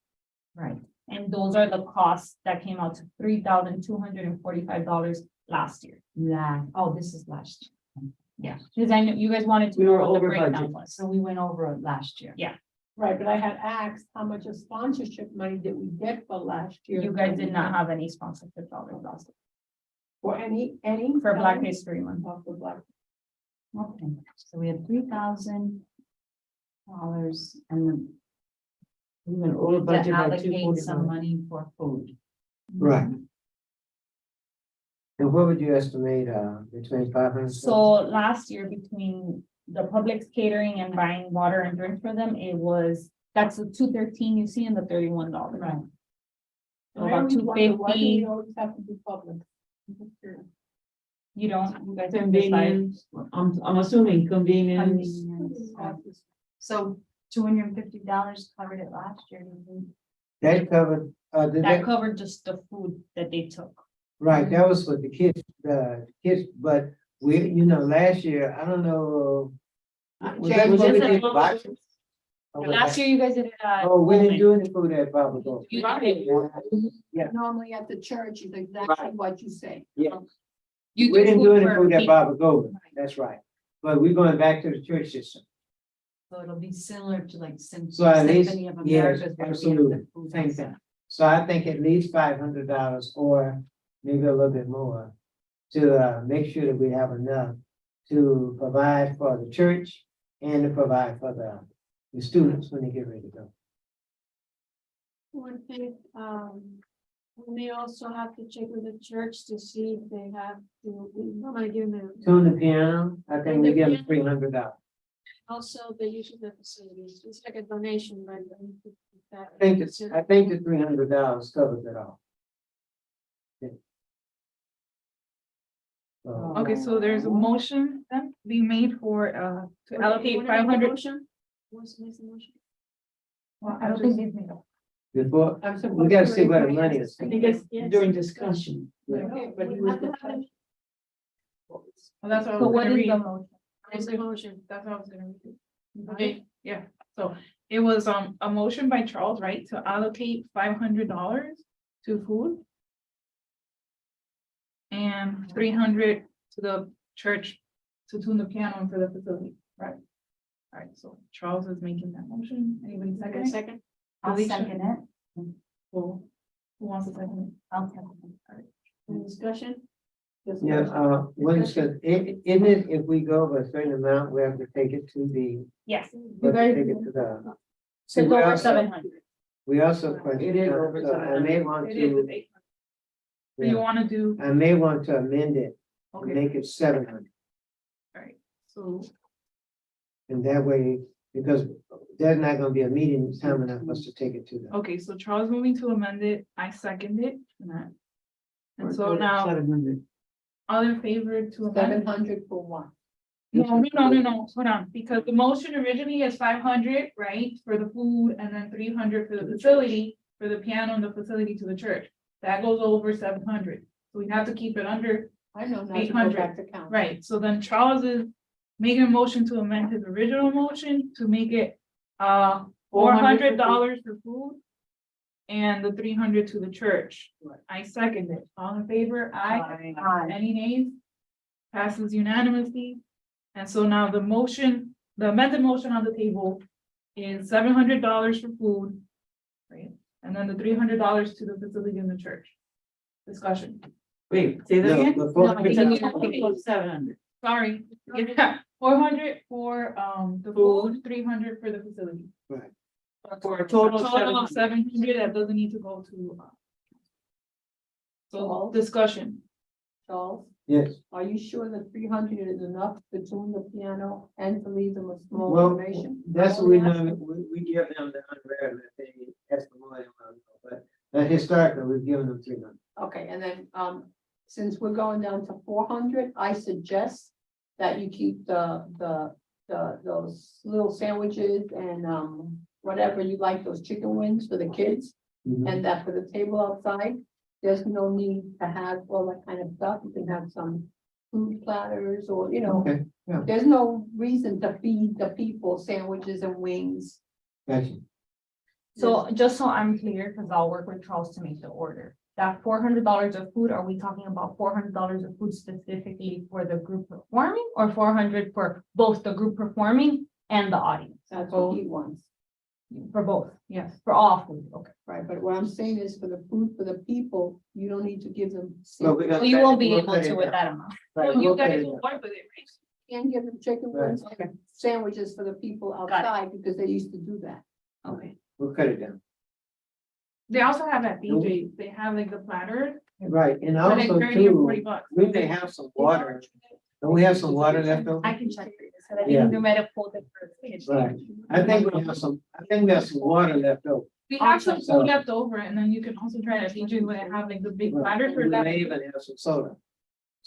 Right. And those are the costs that came out to $3,245 last year. This is last year. Yeah, because I know you guys wanted to We know were what the over breakdown budget. was. So we went over it last year. Right, but I had asked how much of sponsorship money did we get for last year? You guys did not have any sponsorship dollars last year For any? for Black History Month. Oh, for Black. Okay, so we have $3,000 and then We went over we budget to by allocate 245. some money for food. Right. And what would you estimate, between 500? So last year, between the public's catering and buying water and drink for them, that's the 213 you see and the $31. Right. So I about always wonder, why do 250, we always have to do public? I'm just curious. you guys can decide. Convenience, I'm assuming convenience. So $250 covered it last year. That covered, That covered just the food that they took. right, that was for the kids, but last year, I don't know, Was that what we Just did, like- boxes? Or was Last that- year you guys did it at. Oh, we didn't Pullman. do any food at Baba Go. You did. Yeah. Normally at the church is exactly Right. what you say. Yeah, You we didn't do any for food at people. Baba Go, that's right. But we're going back to the church system. So it'll be similar to like So at least, Symphony of yes, America. absolutely, same thing. So I think at least $500 or maybe a little bit more to make sure that we have enough to provide for the church and to provide for the students when they get ready to go. One thing, we may also have to check with the church to see if they have to, we normally give them. Tune the piano, I think we give them $300. Also, the use of the facilities, it's like a donation, but. I think the $300 covers it all. Yeah. So, Okay, so there's a motion then being made for, to allocate 500. What's the motion? Well, I don't think these made up. before, I'm supposed we gotta to see where the raise money my is. I think it's Yes. during discussion. Okay, but We you have was to have it. Well, that's what I So was what gonna is the read. motion? What's the motion? That's what I was gonna read. Okay, yeah, so it was a motion by Charles, right, to allocate $500 to food. And 300 to the church to tune the piano and for the facility, right? All right, so Charles is making that motion. Anybody second? it? Second, I'll Alicia? second it. Who wants to second? I'll second it. any discussion? Yeah, what is it, isn't it, if we go over a certain amount, we have to take it to the, Yes. we have to take it to the. So it's we over also- 700. We also It question, is over I may want It is to, 800. So you yeah, wanna do, I may want to amend it, and okay, make it 700. all right, so, And that way, because there's not gonna be a meeting time enough for us to take it to them. okay, so Charles moving to amend it, I second it. And so now, 700. all in favor to amend? 700 for one. No, hold on, because the motion originally is 500, right, for the food, and then 300 for the facility, for the piano and the facility to the church. That goes over 700, so we have to keep it under, I know, not to go 800, back to count. right, so then Charles is making a motion to amend his original motion to make it, $400 for food. And the 300 to the church. I second it, all in favor, aye. Any nays? Passes unanimously. And so now the motion, the amended motion on the table is $700 for food. Right, and then the $300 to the facility in the church. Discussion, Wait, say that No, again? the 400 700. sorry, yeah, 400 for the food, 300 for the facility. For a total Total of 700. 700, that doesn't need to go to. So Charles? discussion, Charles, Yes, are you sure that 300 is enough to tune the piano and to leave them a small well, donation? that's what we know, we give them the unread, that they ask for more than one, but historically, we've given them 300. Okay, and then, since we're going down to 400, I suggest that you keep those little sandwiches and, whatever you like, those chicken wings for the kids. And that for the table outside, there's no need to have all that kind of stuff. You can have some food platters or, you know, Okay, yeah, there's no reason to feed the people sandwiches and wings. gotcha. So just so I'm clear, because I'll work with Charles to make the order. That $400 of food, are we talking about $400 of food specifically for the group performing? Or 400 for both the group performing and the audience? That's what he wants, For both, yes, for all food, okay. right? But what I'm saying is for the food for the people, you don't need to give them. Well, we got- So you won't be We'll able cut it to with down. that amount. Right, well, you we'll cut guys it will down. work with it, right? And give them chicken Right. wings and sandwiches for the people it. outside because they used to do that. Okay. We'll cut it down. They also have at BJ's, they have like the platter, Right, and for like also 30 or too, 40 bucks. we may have some water. Don't we have some water left over? I can check for you, so that Yeah. you might have pulled it for the kitchen. Right. I think we have some water left over. We have some So- food left over, and then you can also try to BJ's when they have like the big platter for We that. may even have some soda.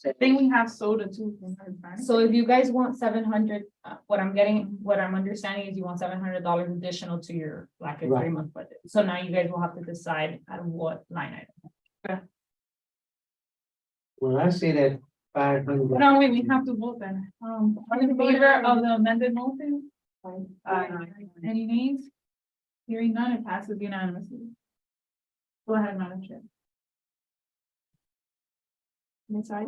I think we have soda too. from her, right? So if you guys want 700, what I'm understanding is you want $700 additional to your like a Right. 3-month budget. So now you guys will have to decide at what line item. Well, I say that 500. No, wait, we have to vote then. All in favor of the amended motion? Any nays? Hearing none, it passes unanimously. Go ahead, Madam Chair. Inside.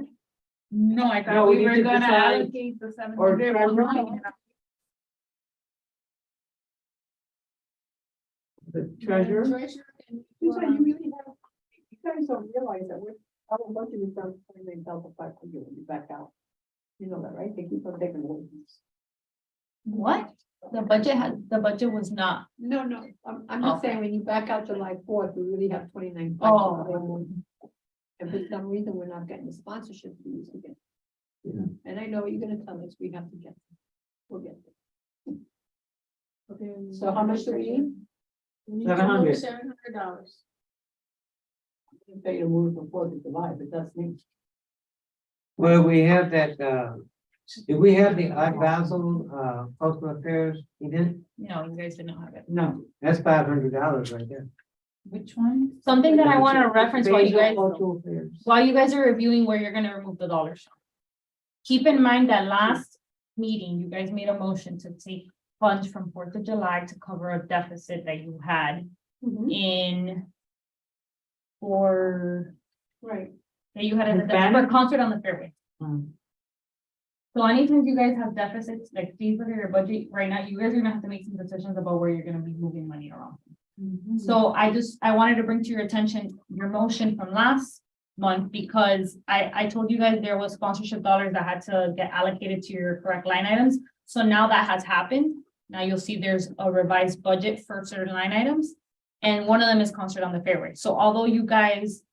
No, I No, thought we we need were to gonna decide allocate the seven or hundred. treasurer. The treasurer, You said you really have, you guys don't realize that we're, our budget is down $29,500 when you back out. You know that, right? They keep on taking away. What? The budget was not. No, I'm just Okay. saying, when you back out July 4th, we really have 29. Oh. And for some reason, we're not getting the sponsorship we used to get. Yeah. And I know what you're gonna tell us, we have to get. them. We'll get them. Okay. So how much do we need? We need $700. $700. We pay to move the 4th of July, but that's me. Well, we have that, did we have the Art Basel, cultural affairs? You didn't? No, you guys did not have it. no. That's $500 right there. Which one? Something that I want to reference while you guys, Cultural affairs. while you guys are reviewing where you're gonna remove the dollars from. Keep in mind that last meeting, you guys made a motion to take funds from 4th of July to cover a deficit that you had in for, Right. that you had as a Hispanic? for concert on the fairway. So anytime you guys have deficits, like please look at your budget right now, you guys are gonna have to make some decisions about where you're gonna be moving money around. So I wanted to bring to your attention your motion from last month because I told you guys there was sponsorship dollars that had to get allocated to your correct line items. So now that has happened. Now you'll see there's a revised budget for certain line items. And one of them is concert on the fairway. So although you guys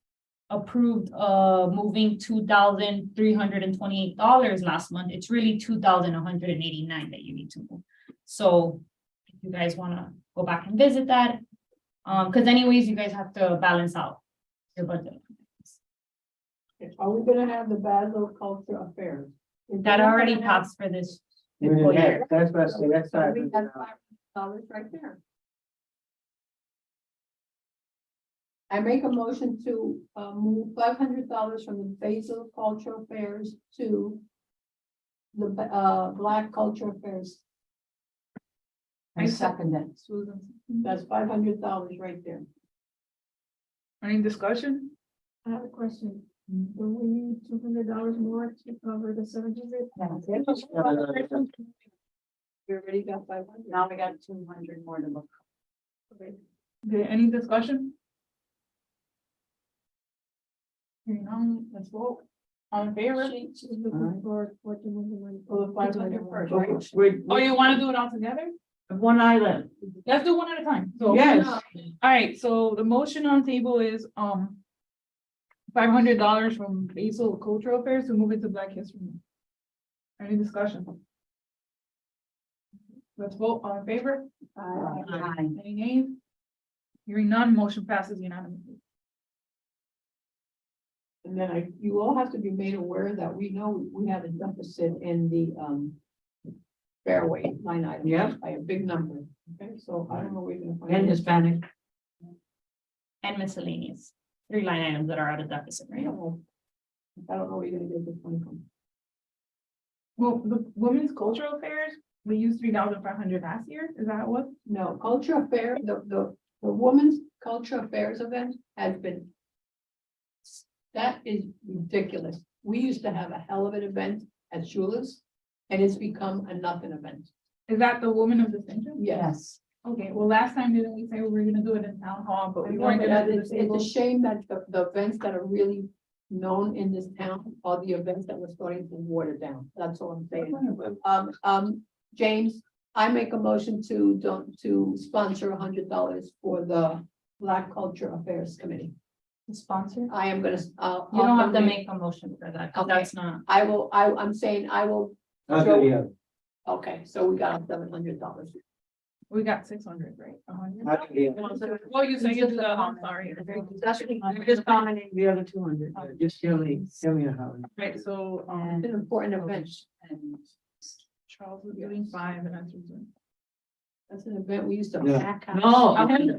approved moving $2,328 last month, it's really $2,189 that you need to move. So if you guys wanna go back and visit that, because anyways, you guys have to balance out your budget. Are we gonna have the Basel Culture Affairs? Is That not already gonna have- passed for this. We didn't fiscal have- year. That's what I say, that's So we have $500. $500 right there. I make a motion to move $500 from the Basel Culture Affairs to the Black Culture Affairs. I second it. Susan, That's $500 right there. any discussion? I have a question. Do we need $200 more to cover the 700? We already got 500. Now we got 200 more to look. Okay, any discussion? Hearing none, let's vote. All in favor? She's looking for what to move the money. For the 500 first, right? Oh, you wanna do it all together? One island. Let's do one at a time. So, Yes. all right, so the motion on the table is, $500 from Basel Cultural Affairs to move it to Black History Month. Any discussion? Let's vote, all in favor? Aye. Any nays? Hearing none, motion passes unanimously. And then you all have to be made aware that we know we have a deficit in the fairway line item. Yeah. By a big number, okay, so I don't know where you're gonna find. And it. Hispanic. And miscellaneous, 3 line items that are out of deficit, I right? don't know. I don't know where you're gonna get this money from. Well, the Women's Cultural Affairs, we used 3,500 last year, is that how it was? No, culture affair, the Women's Culture Affairs event has been. That is ridiculous. We used to have a hell of an event at Shula's, and it's become a nothing event. Is that the Woman of Distinction? Yes. Okay, well, last time didn't we say we were gonna do it in town hall, but I we know, weren't but gonna do It's the a shame that the events that are really known in this town are the events that we're starting to water down. That's all I'm saying. James, I make a motion to sponsor $100 for the Black Culture Affairs Committee. Sponsor? I am gonna, You don't have to make a motion for that, because Okay. that's not. I'm saying I will, I'll do the other. okay, so we got $700. We got 600, right? 100. I'll do the other. Oh, you say you do that, I'm sorry. Okay. I'm just commenting the other 200. Just tell me how. Right, so, It's an important event. Charles was doing 5 and that's doing. That's an event we used to. No. pack out. No. 100?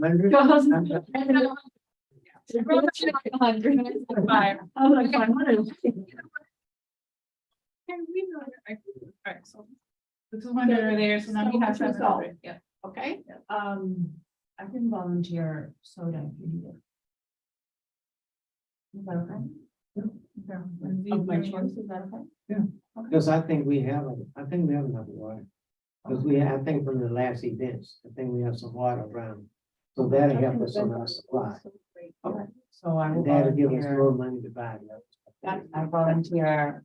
Five. I was like 500. Can we know? Alright, so. This is when they're there, so now we have So, 700, yeah. Okay, I can volunteer soda if you need it. Is that okay? Of my choice, is that okay? Because I think we have enough water. Because I think from the last events, I think we have some water around. So that'll help us on our supply. Okay, so I will And that'll give us volunteer, more money to buy it. I volunteer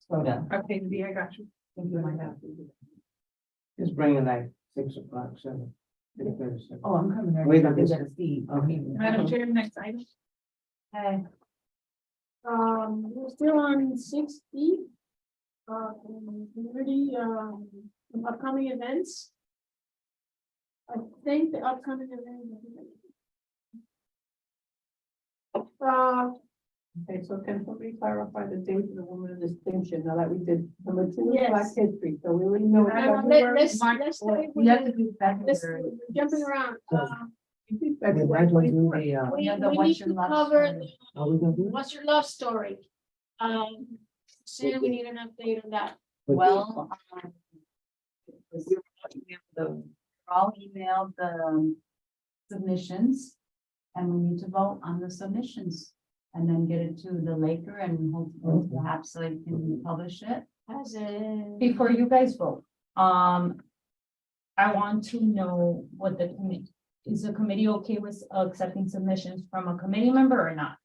soda. Okay, V, I got you. Thank you, my God. Just bring it like 6 o'clock, 7. 6:30, 7. Oh, I'm coming there. Wait a I minute. gotta see. Okay. Madam Chair, next item. Hey. We're still on 6E. Community, upcoming events. I think the upcoming event. okay, so can somebody clarify the date of the woman of distinction, now that we did number 2 is Yes. Black History, so we already know. Let's stay with We have to the- do let's- February. jumping around. Then why don't we do the, We Yeah, the we What's need Your to Love cover, Story? are we gonna do it? what's your love story? Sam, we need an update on that. Well, we're all emailed the submissions. And we need to vote on the submissions and then get it to the Laker and hopefully perhaps they can publish it. As a. Before you guys vote, I want to know what the committee, is the committee okay with accepting submissions from a committee member or not?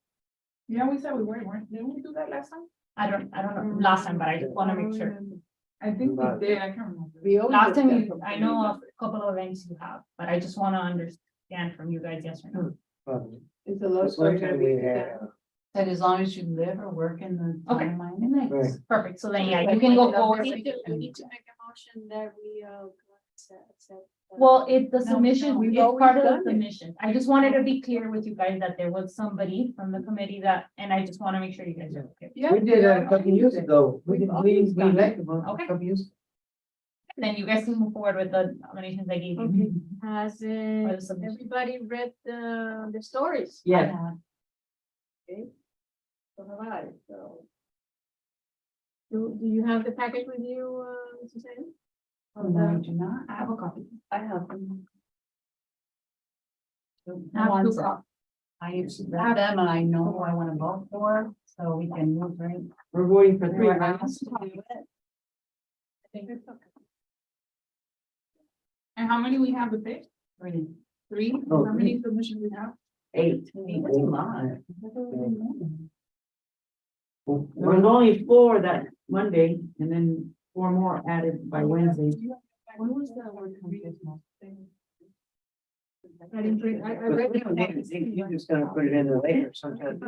Yeah, we said we weren't, didn't we do that last time? I don't know, last time, but I just wanna make sure. I think we did, I can't remember. Last time, I know of a couple of events you have, but I just wanna understand from you guys, yes or no. It's a love This one story. time we had, That as long as you live or work in the Okay. town of Miami Lakes. right. Perfect, so then, yeah, you can go forward. We need to make a motion that we, accept. Well, the No, submission, no, we've it's part always of the done it. submission. I just wanted to be clear with you guys that there was somebody from the committee that, and I just wanna make sure you guys are okay. Yeah. We did that a couple years ago. We We've did, always we done it. elected one a Okay. couple years. Then you guys can move forward with the nominations I gave you. Okay. Has the submission. everybody read the stories? Yeah, So have I, so. Do you have the package with you, Mrs. Sam? No, I do not. I have a copy. I have them. Who I have wants two it? copies. I read them and I know who I want to vote for, so we can move right. we're voting for three, We're right? asked to do it. I think it's okay. And how many we have to pick? Three. 3? Oh, How many submissions we have? 8. That's a lot. There was only 4 that Monday, and then 4 more added by Wednesday. When was that word from? I didn't bring, I read We don't need it. You're just gonna put it in there later sometime.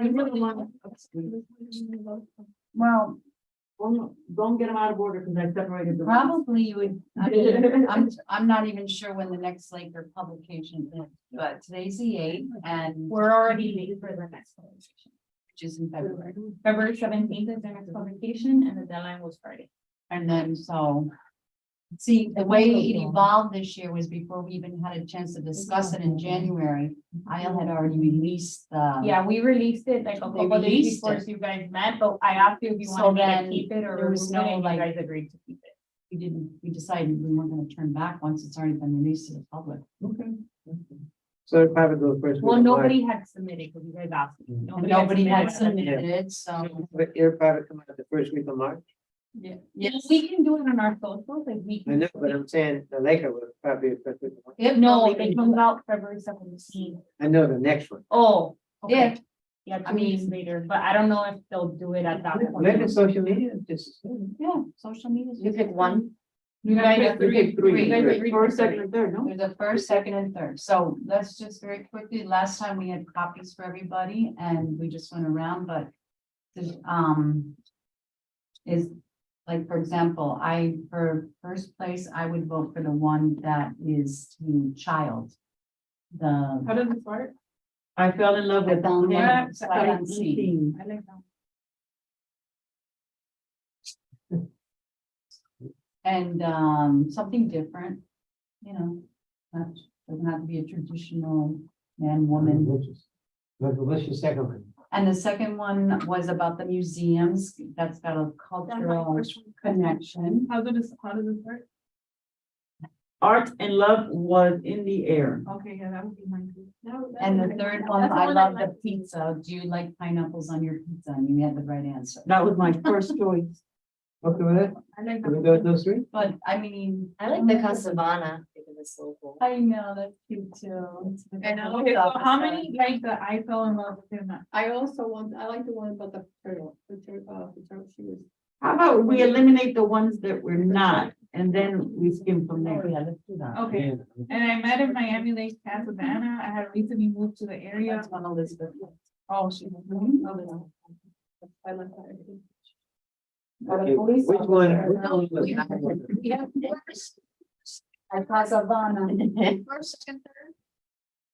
Well, Don't get them out of order, because I separated them. probably you would, I mean, I'm not even sure when the next Laker publication is, but today's the 8th and We're already late for the next publication. which is in February. February 17th is the next publication and the deadline was Friday. And then so. See, the way it evolved this year was before we even had a chance to discuss it in January. IL had already released the. Yeah, we released it like a couple of days released before it. you guys met, but I asked you if you So wanted me to then keep it or there was remove it, no, and you like- guys agreed to keep it. We decided we weren't gonna turn back once it's already been released to the public. So it probably goes first. Well, week of March. nobody had submitted because you guys asked. me. And nobody had submitted. submitted, so. But it'll probably come out the first week of March. Yes. We can do it on our socials, like we I can. know, but I'm saying the Laker will probably be the first week of March. If No, nobody- it comes out February 17th. I know the next one. Oh, okay. If, Yeah, I 2 weeks mean- later, but I don't know if they'll do it at that Maybe point. social media, just. yeah, social media. You pick one. You guys pick agree? pick three. You guys agreed for First, second, three. and third, no? There's a first, second, and third. So let's just very quickly, last time we had copies for everybody and we just went around, but. Is, like, for example, for first place, I would vote for the one that is to child. How The. does it start? I fell in love with. Down Yeah, one, sight unseen. I like that. And something different, you know, that doesn't have to be a traditional man, woman. What's your second one? And the second one was about the museums. That's got a cultural connection. How does it start? Art and love was in the air. Okay, yeah, that would be mine too. And the third one, That's the I one love I the pizza. Do you like pineapples on your pizza? And you had the right answer. That was my first choice. Okay with it? I like Can we go with those three? But I mean. I like the Casavana because it's local. I know, that's cute too. Okay, so how many like the I fell in love with him? I like the one about the turtle, she was. How about we eliminate the ones that we're not, and then we skim from there? Yeah, let's do that. Okay, and I met in Miami Lakes, Casabana. I had recently moved to the area. That's one Elizabeth. Oh, she was. I like that. Okay, which one? Yeah. At Casavana. First, second, third.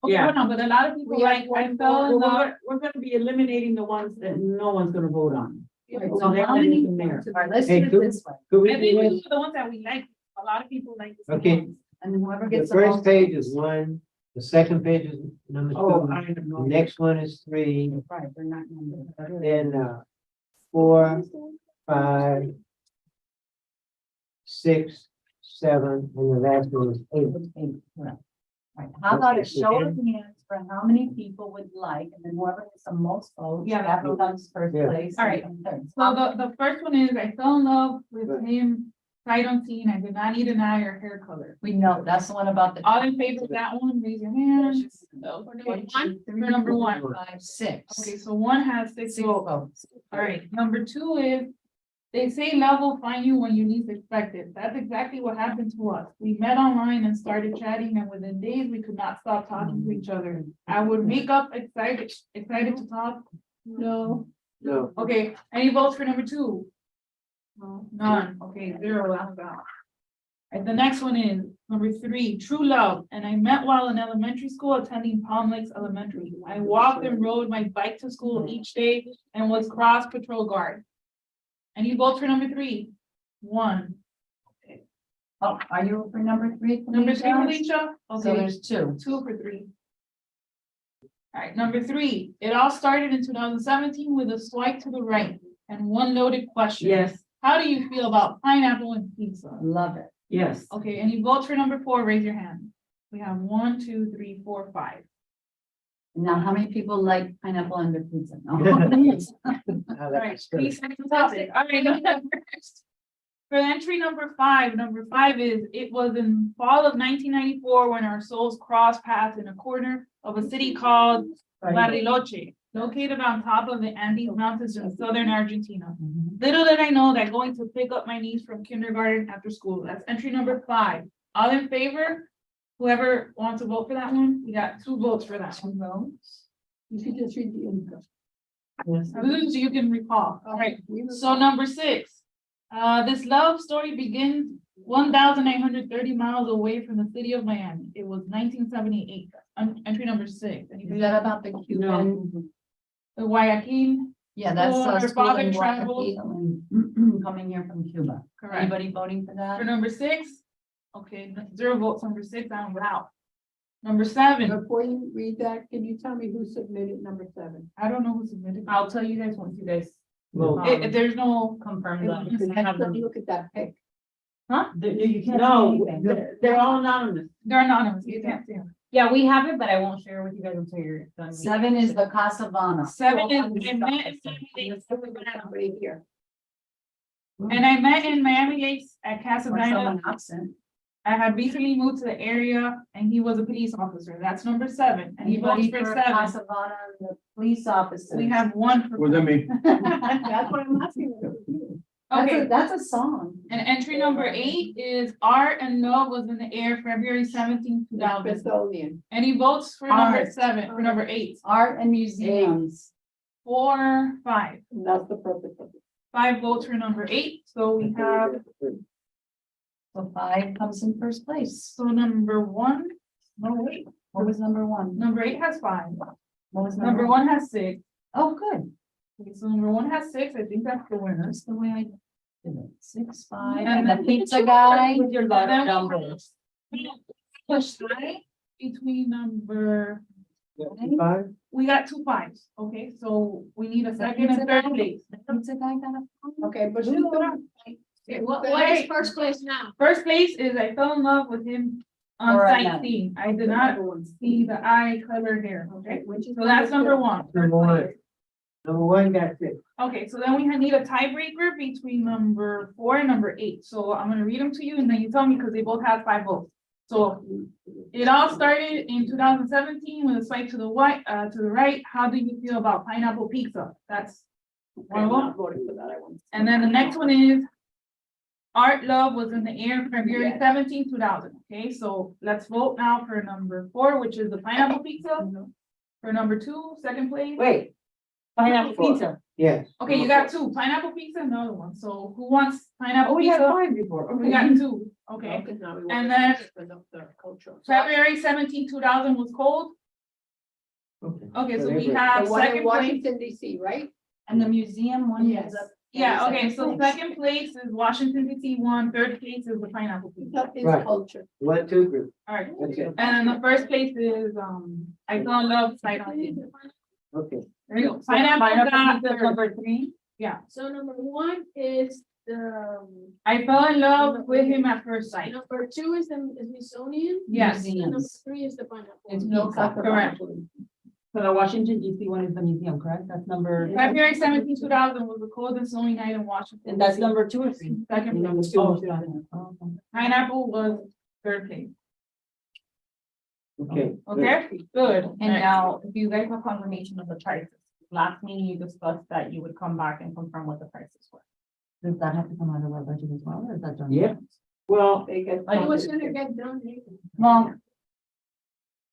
Okay, Yeah. no, but a lot of people We like, have I one fell in love. We're gonna be eliminating the ones that no one's gonna vote on. Right, So so they're how gonna many? be in there. All right, let's Hey, do it could- this way. Could we I do think we this? do the ones that we like. A lot of people like. the Okay. ones. And whoever The gets. the first most page votes. is 1, the second page is number Oh, 2, I have the no. next one is 3, Right, they're not numbered. then 4, 5, 6, 7, and the last one is 8. Eight, correct. Right, how about a show of hands for how many people would like, and then whoever gets the most votes, Yeah. that becomes first Yeah. place. All right. and third. So the first one is I fell in love with him, sight unseen. I did not need an eye or hair color. We know, that's the one about the. All in favor of that one, raise your hand. For number one. 5, 6. Okay, so one has 6 Six votes. votes. All right, number 2 is, they say love will find you when you least expect it. That's exactly what happened to us. We met online and started chatting, and within days, we could not stop talking to each other. I would wake up excited to talk. No. No, Okay, any votes for number 2? None, okay, 0 left out. And the next one is number 3, true love, and I met while in elementary school attending Palm Lakes Elementary. I walked and rode my bike to school each day and was cross patrol guard. Any votes for number 3? 1. Oh, are you for number 3? Number 3, Felicia? Felicia? So Okay, there's 2. 2 for 3. All right, number 3, it all started in 2017 with a swipe to the right and one loaded question. Yes, How do you feel about pineapple and pizza? Love it. yes. Okay, any votes for number 4, raise your hand. We have 1, 2, 3, 4, 5. Now, how many people like pineapple on their pizza? No. I All like right, the story. please, second topic. All right, go ahead first. For entry number 5 is, it was in fall of 1994 when our souls crossed paths in a corner of a city called Bariloche, located on top of the Andes Mountains in southern Argentina. Little did I know that going to pick up my niece from kindergarten after school. That's entry number 5. All in favor? Whoever wants to vote for that one, we got 2 votes for that one. You could just read the info. Yes. So you can recall. All right, so number 6. This love story begins 1,930 miles away from the city of Miami. It was 1978. Entry number 6. Is that about the Cuban? The Guayaquil, Yeah, that's. Or school father in travels. Guayaquil and coming here from Cuba. correct. Anybody voting for that? For number 6, okay, 0 votes. Number 6, I'm out. Number 7, Before you read that, can you tell me who submitted number 7? I don't know who submitted. I'll tell you guys once you guys Well, There's no, confirm that. Yes, I have them. Look at that pic. You can't No, see anything. they're all anonymous. they're anonymous. You can't see them. Yeah, we have it, but I won't share with you guys until you're done. 7 is the Casavana. 7 is, Right here. and I met in Miami Lakes at Or Casablanca. someone absent. I had recently moved to the area and he was a police officer. That's number 7. And he votes Anybody for for 7. Casavana, the police officer. We have 1 for. Was that me? That's what I'm asking. Okay, That's a song. and entry number 8 is Art and Love was in the air February 17, 2000. Smithsonian. Any votes for number Art. 7, for number 8? Art and museums. 4, 5. And that's the purpose of it. 5 votes for number 8, so we have, So 5 comes in first place. so number 1, no wait, What was number 1? number 8 has 5, What was number 1 has 6. Oh, good. Okay, so number 1 has 6, I think that's the winner. That's the way I did it. 6, 5, And and the pizza guy. With your love Then- numbers. Push tie between number, 5? we got 2 5s, okay, so we need a second and third place. Pizza guy got a. Okay, but you don't. What is first place now? First place is I fell in love with him on Or no. sightseeing. I did not see the eye color hair, okay? Which is So that's number one. Number one. Number one got 6. Okay, so then we need a tiebreaker between number 4 and number 8. So I'm gonna read them to you and then you tell me because they both have 5 votes. So it all started in 2017 with a swipe to the right. How do you feel about pineapple pizza? That's one of them. Voting for that, I want. And then the next one is Art Love was in the air February 17, 2000. Okay, so let's vote now for number 4, which is the pineapple pizza. For number 2, second place. Wait. Pineapple pizza. Yes. Okay, you got 2, pineapple pizza, another one. So who wants Oh, pineapple we had pizza? 5 before. We got 2, okay. Because now we want And to then open up the culture. February 17, 2000 was cold. Okay. Okay, so So we they- have The one in second place. Washington DC, right? And the museum one Yes. is. Yeah, okay, so Second place. second place is Washington DC 1, third place is the pineapple pizza. That is Right. culture. 1, 2 group. All right, That's it. and then the first place is, I fell in love sight unseen. Okay. There you go. Pineapple got pizza third. number 3. So number 1 is the, I fell in love with him at first sight. number 2 is the Smithsonian. Yes, And number Museums. 3 is the pineapple. It's No pizza. culture. Correct. So the Washington DC one is the museum, correct? That's number. February 17, 2000 was the coldest snowing night in Washington. And that's DC. number 2 or 3? Second Number place. 2. Oh, okay. Pineapple was third place. Okay. Okay, good. And now, do you guys have confirmation of the prices? Last meeting you discussed that you would come back and confirm what the prices were. Does that have to come out of our budget as well, or is that done? Yeah. Well, They get. It was gonna get done later. Well.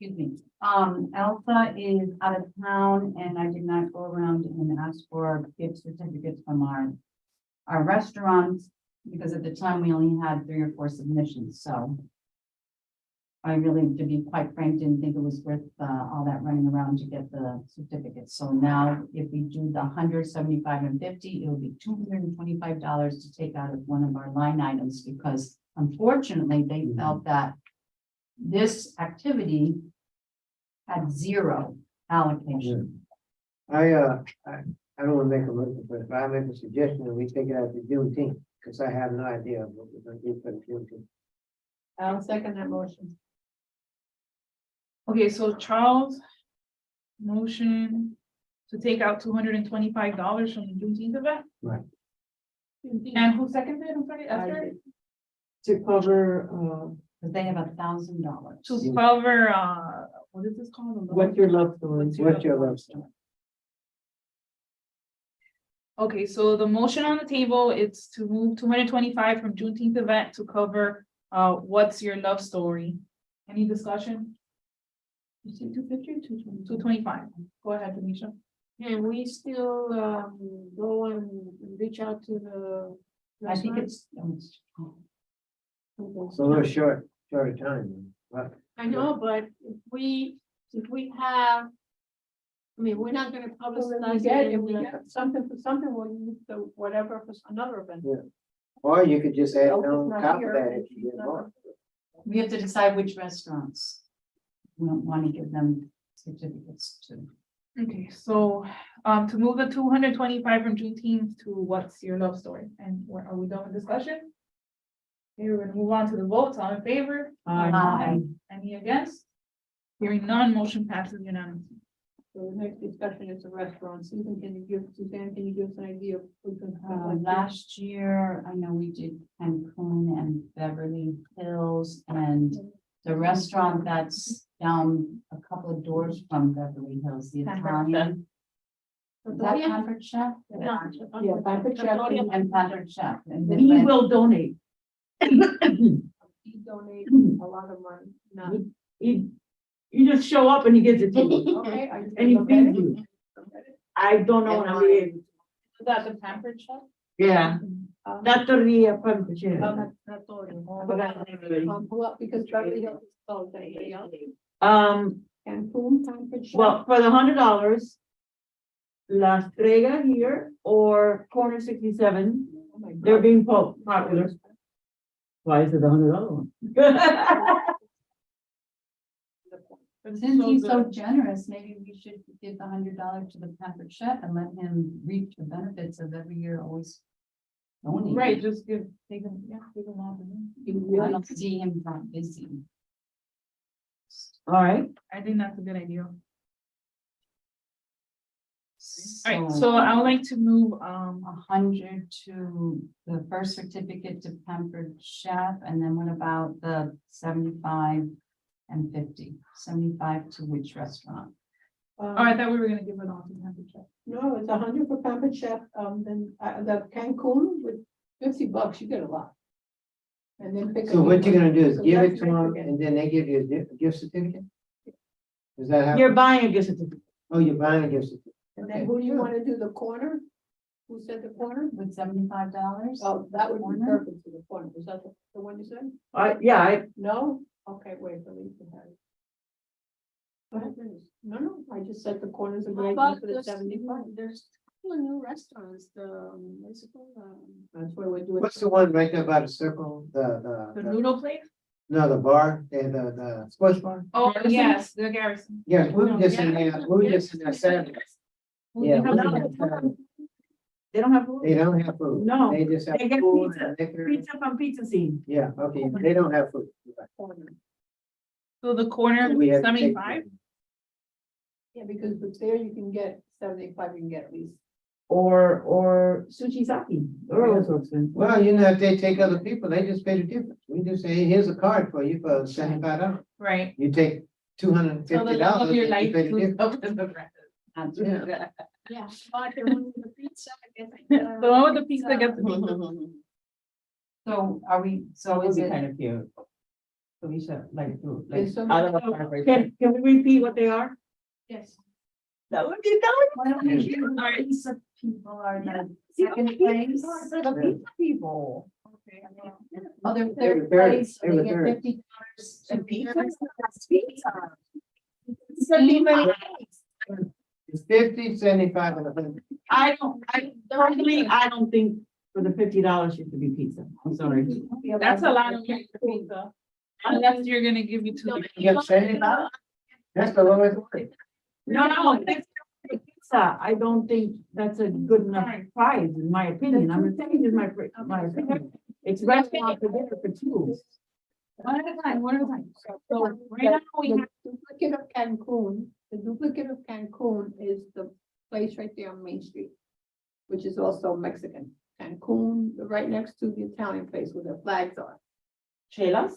Excuse me, Elsa is out of town and I did not go around and ask for gift certificates from our restaurants. Because at the time we only had 3 or 4 submissions, so. I really, to be quite frank, didn't think it was worth, all that running around to get the certificates. So now if we do the 175 and 50, it'll be $225 to take out of one of our line items because unfortunately they felt that this activity had 0 allocation. I don't wanna make a motion, but if I make a suggestion that we take it out to Juneteenth, because I have no idea what we're gonna do for the Juneteenth. I'll second that motion. Okay, so Charles, motion to take out $225 from the Juneteenth event, and who seconded it? I'm sorry, Esther? to cover, Because they have $1,000. To cover, what is this called? what's your love story? What's your love story? Okay, so the motion on the table is to move 225 from Juneteenth event to cover, what's your love story? Any discussion? You say 250, 225. Go ahead, Denisha. And we still, go and reach out to the. I think restaurants? It's a little short time, but I know, but if we have, I mean, we're not gonna So if we publicize get, it if in we the, get something for something, we'll use the whatever for another event. or you could just add Elsa's on not top of here, that and if you she's get not- more. We have to decide which restaurants we don't want to give them certificates to. Okay, so, to move the 225 from Juneteenth to what's your love story? And are we done with discussion? Okay, we're gonna move on to the votes. All in favor? Aye. Any against? Hearing none, motion passes unanimously. So the next discussion is the restaurant. Suzanne, can you give us an idea of? who's gonna have that? Last year, I know we did Cancun and Beverly Hills and the restaurant that's down a couple of doors from Beverly Hills, the Italian. Is that Trattoria? Pampered Chef? Yeah, Pampered Chef. Trattoria. And Pampered Chef. And then He when- will donate. He donated a lot of money. No. You just show up and he gives it to you. Okay. I just And he look at feeds it. you. I don't know when I'll be able. Is that the Pampered Chef? Yeah, Trattoria Pampered. Well, because Beverly Hills is closed, anybody else? Cancun, Pampered Chef. Well, for the $100, La Strega here or Corner 67, Oh my God. they're being popular. Why is it the $100 one? It's Since he's so good. generous, maybe we should give the $100 to the pampered chef and let him reap the benefits of every year always. donating. Right, just take them, yeah, take them off. I don't see him that busy. All right, I think that's a good idea. Alright, so I would like to move, 100 to the first certificate to pampered chef, and then what about the 75 and 50? 75 to which restaurant? oh, I thought we were gonna give it all to Pampered Chef. No, it's 100 for pampered chef, then, the Cancun with $50, you get a lot. And then pick. So what you're gonna do is So give it that's to them Mexican. and then they give you a gift certificate? Is that how? you're buying a gift certificate. Oh, you're buying a gift certificate. And then who do you wanna do the corner? Who said the corner? With $75? Oh, that would be Corner? perfect for the corner. Was that the one you said? Yeah, No? Okay, wait, delete the head. Go ahead, finish. No, I just said the corners are How great about for the this, 75. there's a couple of new restaurants, what's it called? That's where we're doing. What's the one right there by the circle, The noodle place? no, the bar, the sports bar? Oh, Garrison? yes, the Garrison. Yes, we were just in Yeah. there, we were just in there Saturday. Yeah, we were in there Saturday. they don't have food. They don't have food. No, They just have they get food pizza. and liquor. Pizza from Pizza Scene. Yeah, okay, they don't have food. So the corner, So we have to take- 75? Yeah, because with there you can get 75, you can get at least. Or Sushi Saki, they're also expensive. Well, you know, if they take other people, they just pay the difference. We just say, hey, here's a card for you for $75. Right. You take $250. So the love of your and life you pay the goes difference. up in the rent. Yeah. Yeah, but the one with the pizza, I guess. The one with the pizza gets the pizza. So are we, so That would is be it, kind of cute. Felicia, like, Is some- out of the park right Can we repeat what they are? Yes. That would be what are the pizza people are the second place? The pizza people. Okay. Oh, they're They were third third. place, so They were they get third. $50. And pizza? That's pizza. It's 50, 75, and 100. I personally, I don't think for the $50 it should be pizza. I'm sorry. That's a lot of money for pizza. Unless you're gonna give me two. You get $75? That's the lowest one. No, it's pizza. I don't think that's a good enough price, in my opinion. I'm saying is my opinion. It's restaurant for dinner for two. One at a time, one at a time. So right now we have, The duplicate of Cancun, the duplicate of Cancun is the place right there on Main Street, which is also Mexican. Cancun, right next to the Italian place where the flags are. Chelas?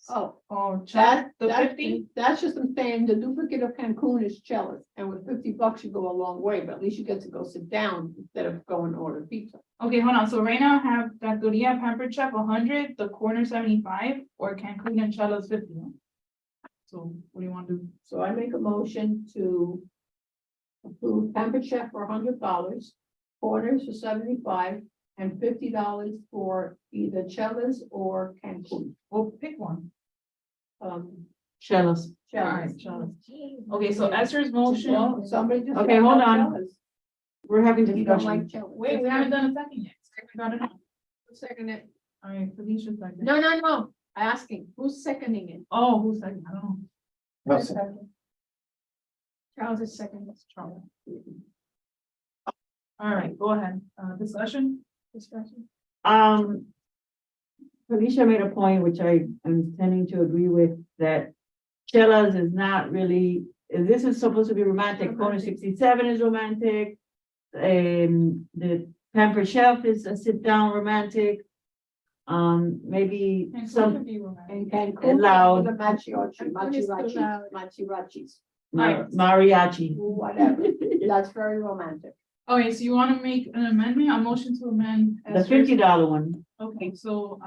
Oh, oh, chat, the that- 50? That's just I'm saying, the duplicate of Cancun is Chelas, and with $50 you go a long way, but at least you get to go sit down instead of going to order pizza. Okay, hold on. So right now I have Trattoria Pampered Chef 100, the corner 75, or Cancun and Chelas 50. So what do you want to do? So I make a motion to approve Pampered Chef for $100, Corners for 75, and $50 for either Chelas or Cancun. Well, pick one. Chelas. All right, Chelas. Chelas. Okay, so Esther's motion. No, somebody just. Okay, said hold no on. Chelas. We're having You don't like discussion. Chelas. Wait, we haven't done a second yet. We got it now. Second it. All right, Felicia second. No, asking, who's seconding it? Oh, who's second? I don't know. No, sir. Charles is second. Charles. All right, go ahead. Discussion? Felicia made a point, which I am tending to agree with, that Chelas is not really, this is supposed to be romantic. Corner 67 is romantic. The Pampered Chef is a sit-down romantic. Maybe some And Cancun. Loud. The mariachi, Cancun is too loud. mariachis, mariachi. whatever. That's very romantic. Okay, so you want to make an amendment, a motion to amend? The Esther's- $50 one. Okay, so,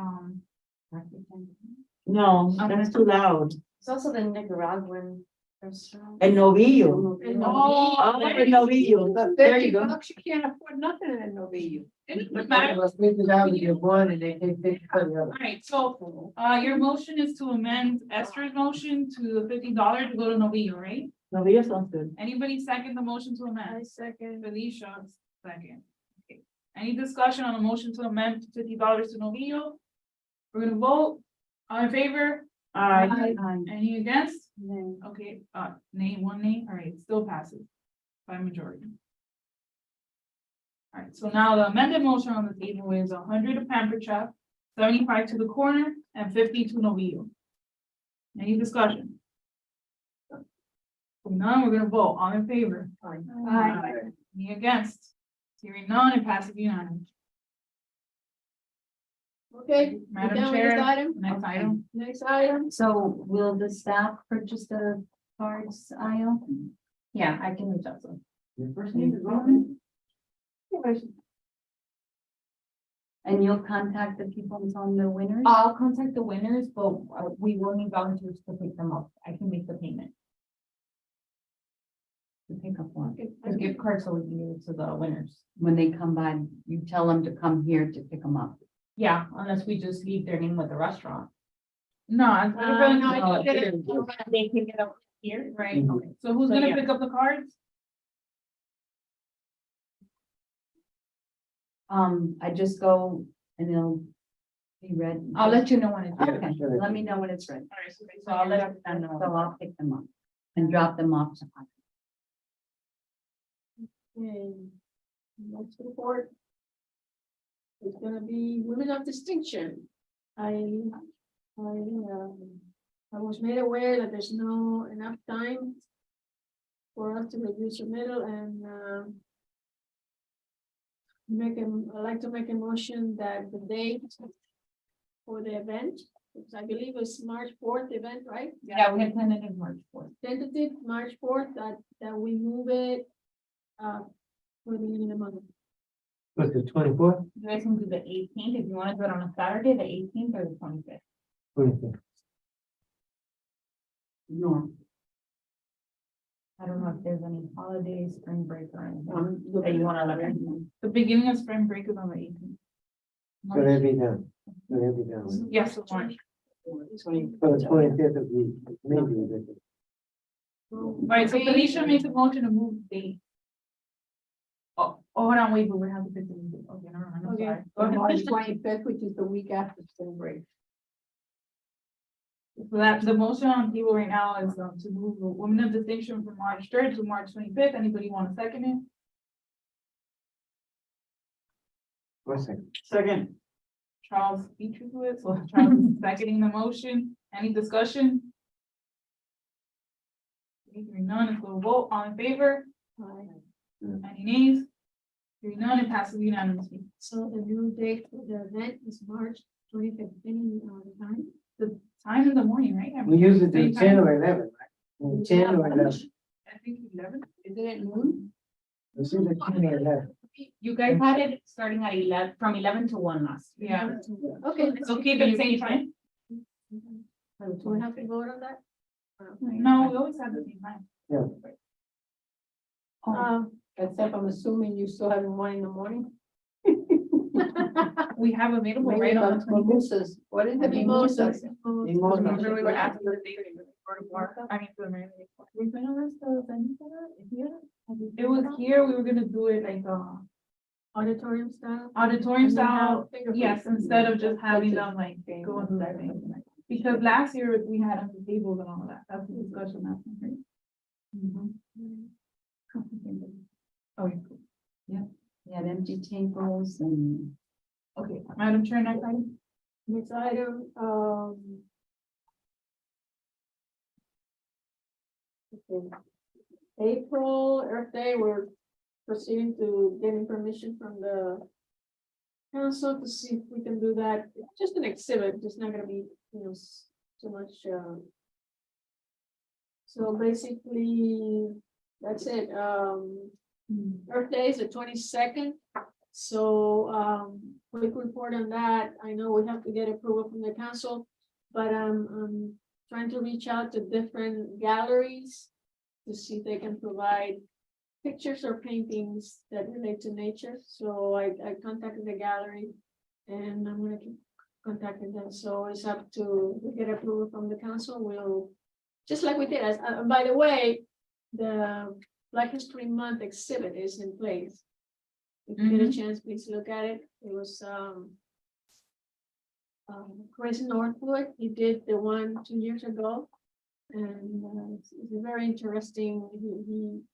No, that's too loud. It's also the Nicaraguan restaurant. And Novillo. Oh, And Novillo. The There you go. $50, you can't afford nothing in Novillo. it doesn't It matter. was $50 you get one and they take 50 for the other. All right, so, your motion is to amend Esther's motion to the $50 to go to Novillo, right? Novillo sounds good. Anybody second the motion to I amend? second. Felicia, second. Okay. Any discussion on the motion to amend $50 to Novillo? We're gonna vote. All in favor? Aye. Any against? Okay, nay, one nay, all right, still passes by majority. All right, so now the amended motion on the table is 100 to Pamper Chef, 75 to the corner, and 50 to Novillo. Any discussion? None, we're gonna vote, all in favor? Aye. Any against? Hearing none, it passes unanimous. Okay. we Madam done with Chair, this item? next item. Next item, So will the staff purchase the cards aisle? Yeah, I can reach out to them. Your first name is Robin? And you'll contact the people and tell them they're winners? I'll contact the winners, but we will need volunteers to pick them up. I can make the payment. To pick up one. The gift card, so we can give it to the winners. When they come by, you tell them to come here to pick them up. Yeah, unless we just leave their name with the restaurant. No, I'm. no, I think They pick it up here, right? Mhm. Okay. So who's So, gonna yeah. pick up the cards? I just go and they'll be ready. I'll let you know when it's. Yeah, Okay, sure. let me know when it's ready. All right, So I'll let them So know. I'll pick them up and drop them off to. And next report. It's gonna be women of distinction. I was made aware that there's no enough time for us to review submittal and, I'd like to make a motion that the date for the event, which I believe is March 4th event, right? Yeah, we had tentative March 4th. Tentative March 4th, that we move it, for the end of the month. Was it 24th? You guys can do the 18th, if you want to do it on a Saturday, the 18th or the 25th. 25th. No. I don't know if there's any holidays, spring break or anything Um, that you want to let me know. The beginning of spring break is on the 18th. So they'll be done. So they'll be done. with it. Yes, so March. So the 25th of the, maybe. All right, so Felicia makes a motion to move the date. Oh, hold on, wait, but we have to pick the date. Okay, never mind, I'm Okay, sorry. so Go March ahead. 25th, which is the week after spring break. So that, the motion on the table right now is to move the women of distinction from March 3rd to March 25th. Anybody want to second it? 1 second. Second. Charles beat you to it, so Charles is seconding the motion. Any discussion? Hearing none, it's a vote, all in favor? Any nays? Hearing none, it passes unanimously. So the new date for the event is March 25th, any time. The time in the morning, right? We usually do Same 10 time? or 11, right? 10 or 11. I think 11. Is it at noon? It's either 10 or 11. You guys had it starting at 11, from 11 to 1 last. Yeah, Okay. so keep it same time. Do we have to vote on that? No, we always have the same time. Except I'm assuming you still have one in the morning? We have available Maybe right on the the 25th. mimosas. What is the mimosas? Mimosa. Remember we were asking the date for the bar, I mean, for the marinade. We're gonna list the venue for that, here? It was here, we were gonna do it like, Auditorium style? auditorium And then style, have fingerprints. yes, instead of just having them like go into that thing. Because last year we had on the tables and all that, that's the discussion last time, right? Oh, yeah. We had empty tables and Okay, Madam Chair, next item. Next item, okay. April Earth Day, we're proceeding to getting permission from the council to see if we can do that. Just an exhibit, just not gonna be, too much, so basically, that's it. Earth Day is the 22nd. So, quick report on that. I know we have to get approval from the council, but I'm trying to reach out to different galleries to see if they can provide pictures or paintings that relate to nature. So I contacted the gallery and I'm gonna keep contacting them. So it's up to, we get approval from the council, we'll, just like we did, by the way, the Black History Month exhibit is in place. If you get a chance, please look at it. It was, Chris Northwood, he did the one 2 years ago. And, it's very interesting,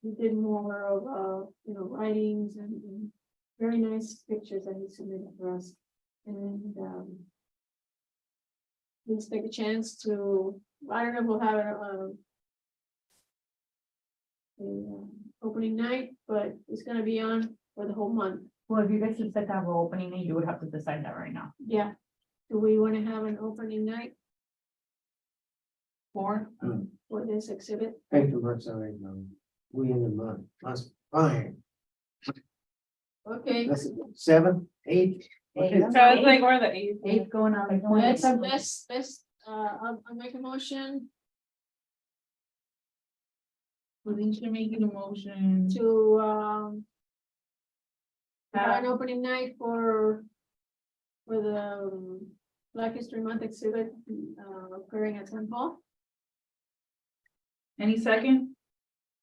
he did more of, writings and very nice pictures that he submitted for us. And, please take a chance to, I don't know, if we'll have opening night, but it's gonna be on for the whole month. Well, if you guys decide to have an opening, you would have to decide that right now. Yeah. Do we want to have an opening night For, for this exhibit? Thank you much, already, we in the month, that's fine. Okay, That's 7, 8. What is- so it's like, we're the eighth. Eight going on. the let's, 20th. I'll make a motion Felicia making a motion. to, have an Have- opening night for the Black History Month exhibit, occurring at Town Hall. Any second?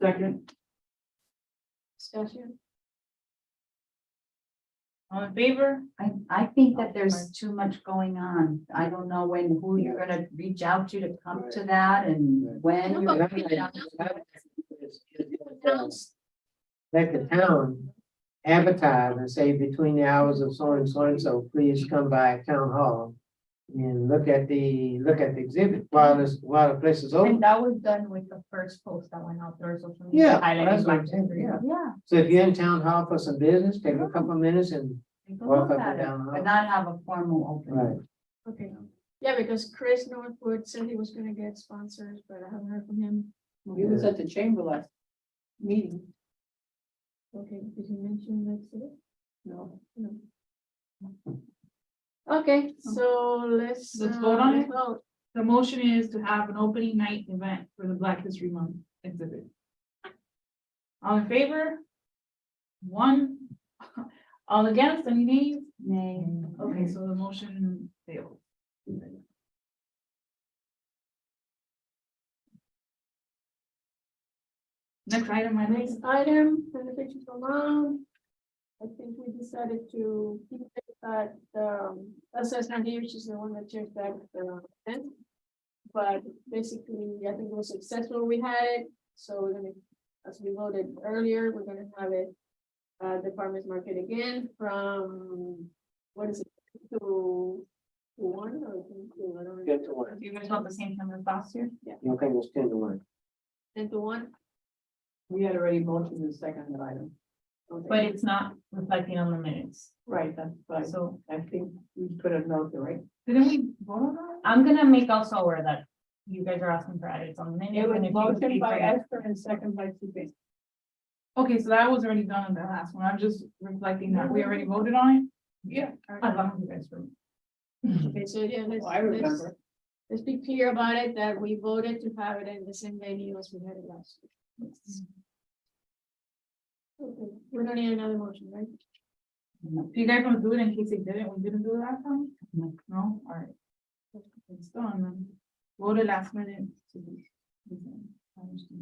Second. Discussion. All in favor? I think that there's too much going on. I don't know who you're gonna reach out to come to that and when you're. gonna reach out. Let the town advertise and say between the hours of so and so, please come by town hall. And look at the exhibit while the place is open. And that was done with the first post that went out there, social media. Yeah, highlighting that's what I'm Black saying, History. yeah. Yeah. So if you're in town hall for some business, take a couple of minutes and Take a walk look up at and it, down. the but hall. not have a formal Right. opening. Okay, yeah, because Chris Northwood said he was gonna get sponsors, but I haven't heard from him. He was at the chamber last meeting. Okay, did he mention that today? No. No. Okay, so let's. Let's vote on let's it? vote. The motion is to have an opening night event for the Black History Month exhibit. All in favor? One. All against, any nays? Nay. Okay, so the motion failed. Next item, my next. Next item, presentations from Ron. I think we decided to keep it at, Elsa's not here, she's the one that chairs that, event. But basically, I think it was successful, we had it, so we're gonna, as we voted earlier, we're gonna have it. The farmer's market again from, what is it, to one or to, I don't know. 10 to 1. You guys want the same time as last year? Okay, it's 10 to 1. 10 to 1. We had already motioned the second item. But it's not reflecting on the minutes. Right, that's why, So I think we put a note there, right? Didn't we vote on that? I'm gonna make also aware that you guys are asking for edits on the minutes. It was and if you could motion please by bring it- Esther and second by Susan. Okay, so that was already done in the last one. I'm just reflecting that we already voted on it. Yeah. As long as you guys were- Okay, so yeah, Oh, I remember. let's be clear about it, that we voted to have it in the same venue as we had it last year. Okay, we don't need another motion, right? Do you guys want to do it in case they didn't? We didn't do it last time? No. No, all right. It's done then. Voted last minute.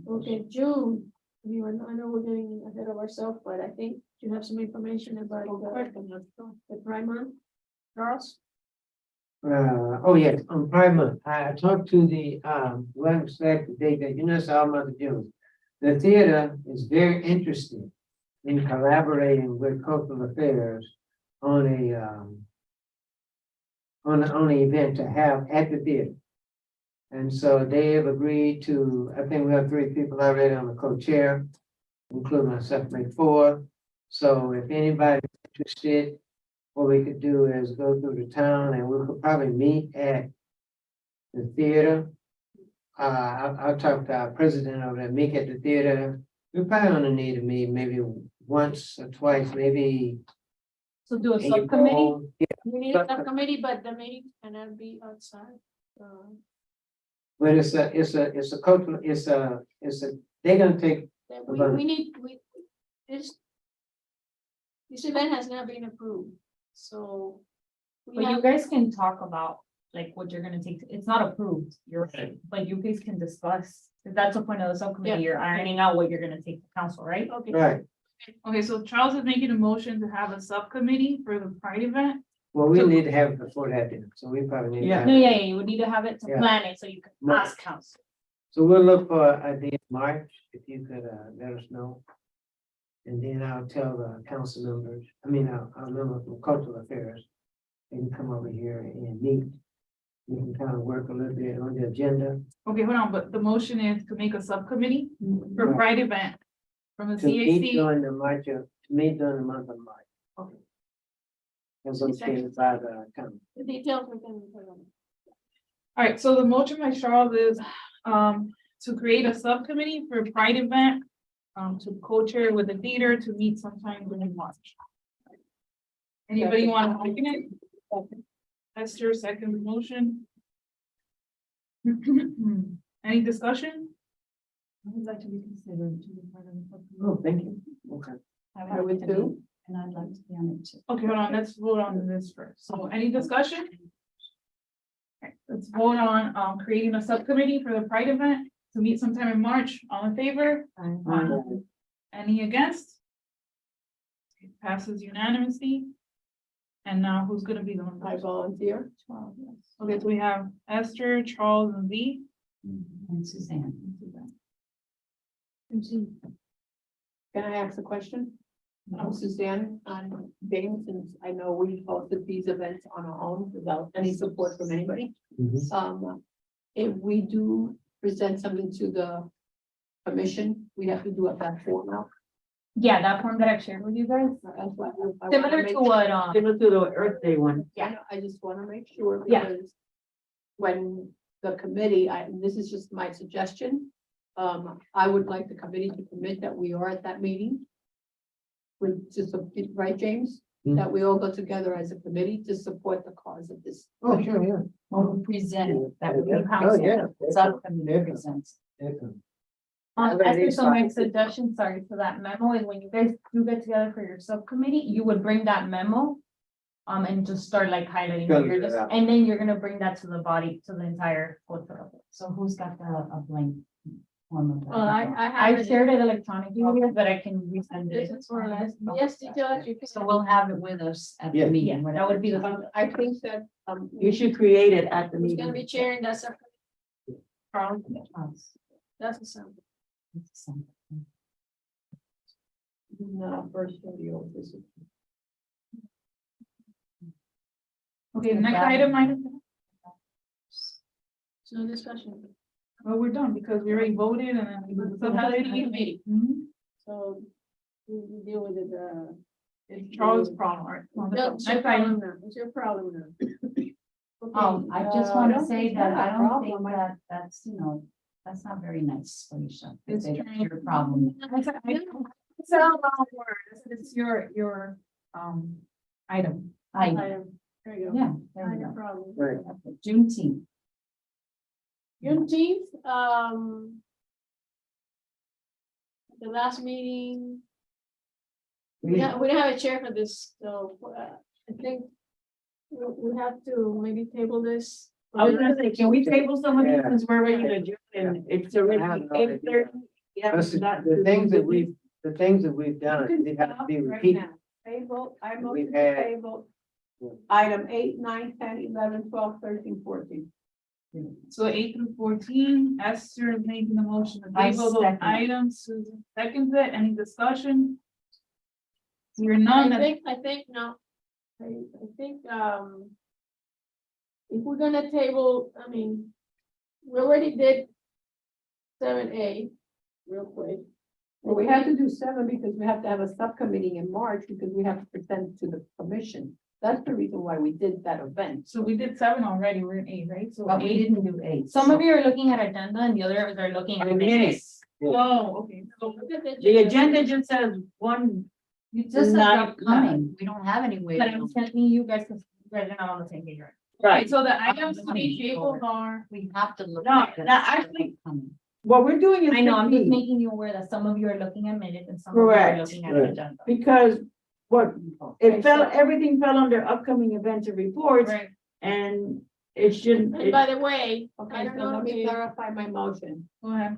Okay, June, I know we're getting ahead of ourselves, but I think you have some information about the Pride Month. Charles? Oh, yes, on Pride Month, I talked to the, select the date that you know, it's all month of June. The theater is very interested in collaborating with cultural affairs on an event to have at the theater. And so they have agreed to, I think we have 3 people already on the co-chair, including myself, make 4. So if anybody's interested, what we could do is go through the town and we could probably meet at the theater. I'll talk to our president over there, meet at the theater. We're probably gonna need to meet maybe once or twice, maybe. So do a subcommittee? April. Yeah, We need a subcommittee, but the meeting cannot be outside. but it's a cultural, they're gonna take, We need, this event has not been approved, so. we But you have- guys can talk about like what you're gonna take, it's not approved, you're right, but you guys can discuss. If that's the point of the subcommittee, you're ironing out what you're gonna take to council, right? Okay. right, Okay, so Charles is making a motion to have a subcommittee for the Pride event. Well, we need to have it before that then, so we probably need to Yeah. have No, it. yeah, you would need to have it to Yeah. plan it, so you can Right. ask council. So we'll look for the March, if you could let us know. And then I'll tell the council members, I'll remember from cultural affairs. They can come over here and meet. We can kind of work a little bit on the agenda Okay, hold on, but the motion is to make a subcommittee for Right. Pride event from the to meet CAC. during the March to meet during the month of March. Okay. As okay by the council. The details we can put on. All right, so the motion by Charles is to create a subcommittee for Pride event. To co-chair with the leader to meet sometime in March. Anybody want to open it? Esther, second motion. Any discussion? I would like to be considered to be part of the. subcommittee. Oh, thank you. Okay. I would would too. And I'd like to be on it too. Okay, hold on, let's vote on this first. So any discussion? Okay, let's vote on creating a subcommittee for the Pride event to meet sometime in March. All in favor? Any against? It passes unanimously. And now who's gonna be the one? I volunteer. Okay, so we have Esther, Charles, and V. And Suzanne. Can I ask a question? Suzanne, on James, since I know we hosted these events on our own without any support from anybody. If we do present something to the commission, we have to do it that form now. Yeah, that form that I've shared with you guys, That's why I wanna similar make to what, Similar to the Earth Day one. Yeah, I just wanna make sure. Yeah. Because when the committee, this is just my suggestion. I would like the committee to commit that we are at that meeting. With just, right, James? Mhm. That we all go together as a committee to support the cause of this. Oh, sure, yeah. Or present, that would be Oh, council. yeah. Subcommittee presents. Definitely. Esther, so my suggestion, sorry, for that memo is when you guys do get together for your subcommittee, you would bring that memo. And just start like highlighting, Spell you're it just, out. and then you're gonna bring that to the body, to the entire. So who's got a blank form of that? Well, I I have. shared it electronically with you, but I can resend This it. is more or less, yes, details you can. So we'll have it with us at the Yeah. meeting. Yeah, that whatever. would be the. I think that, You should create it at the Who's gonna meeting. be chairing that separate, Yes. that's a sound. It's something. not our first video, this is. Okay, next item, So discussion. well, we're done because we already voted and then we still have a meeting. Mhm. So we deal with it, It's Charles' problem, right? What's your Next problem item. now? What's your problem now? I just I want to don't say think that that's I a don't think problem. that that's, that's not very nice, Felicia. to It's say that's true. your problem. It's a long word. It's your item. There you go. Yeah, there we No go. problem. Right. Juneteenth. Juneteenth, the last meeting. We don't have a chair for this, so I think we have to maybe table this. I was gonna say, can we table some of these Yeah. since we're ready to adjourn and it's already I have no 8:30? Yeah, That's not- the things that we've done, they have to be repeated. Table, I We've motion to had- table. Item 8, 9, 10, 11, 12, 13, 14. So 8 through 14, Esther is making the motion to I table those second. items, Susan seconds it, any discussion? You're I none, think, no. I think, if we're gonna table, I mean, we already did 7A real quick. Well, we have to do 7 because we have to have a subcommittee in March because we have to present to the commission. That's the reason why we did that event. so we did 7 already, we're in 8, right? So But we 8. didn't do 8. Some of you are looking at agenda and the others are looking at minutes. Oh, okay, so The agenda just says one, You just said Not- upcoming. We don't have any way. But I'm telling you guys, because you guys are not on the same page, right? okay, so the items to be tabled are, We have to look. No, at it. that actually- what we're doing is. I know, I'm just 15, making you aware that some of you are looking at minutes and some of you are Correct. looking at Right. agenda. Because what, Okay, it fell, so- everything fell under upcoming events and reports right, and it shouldn't, And by the way, I Okay, don't so know let me if clarify my motion. go ahead.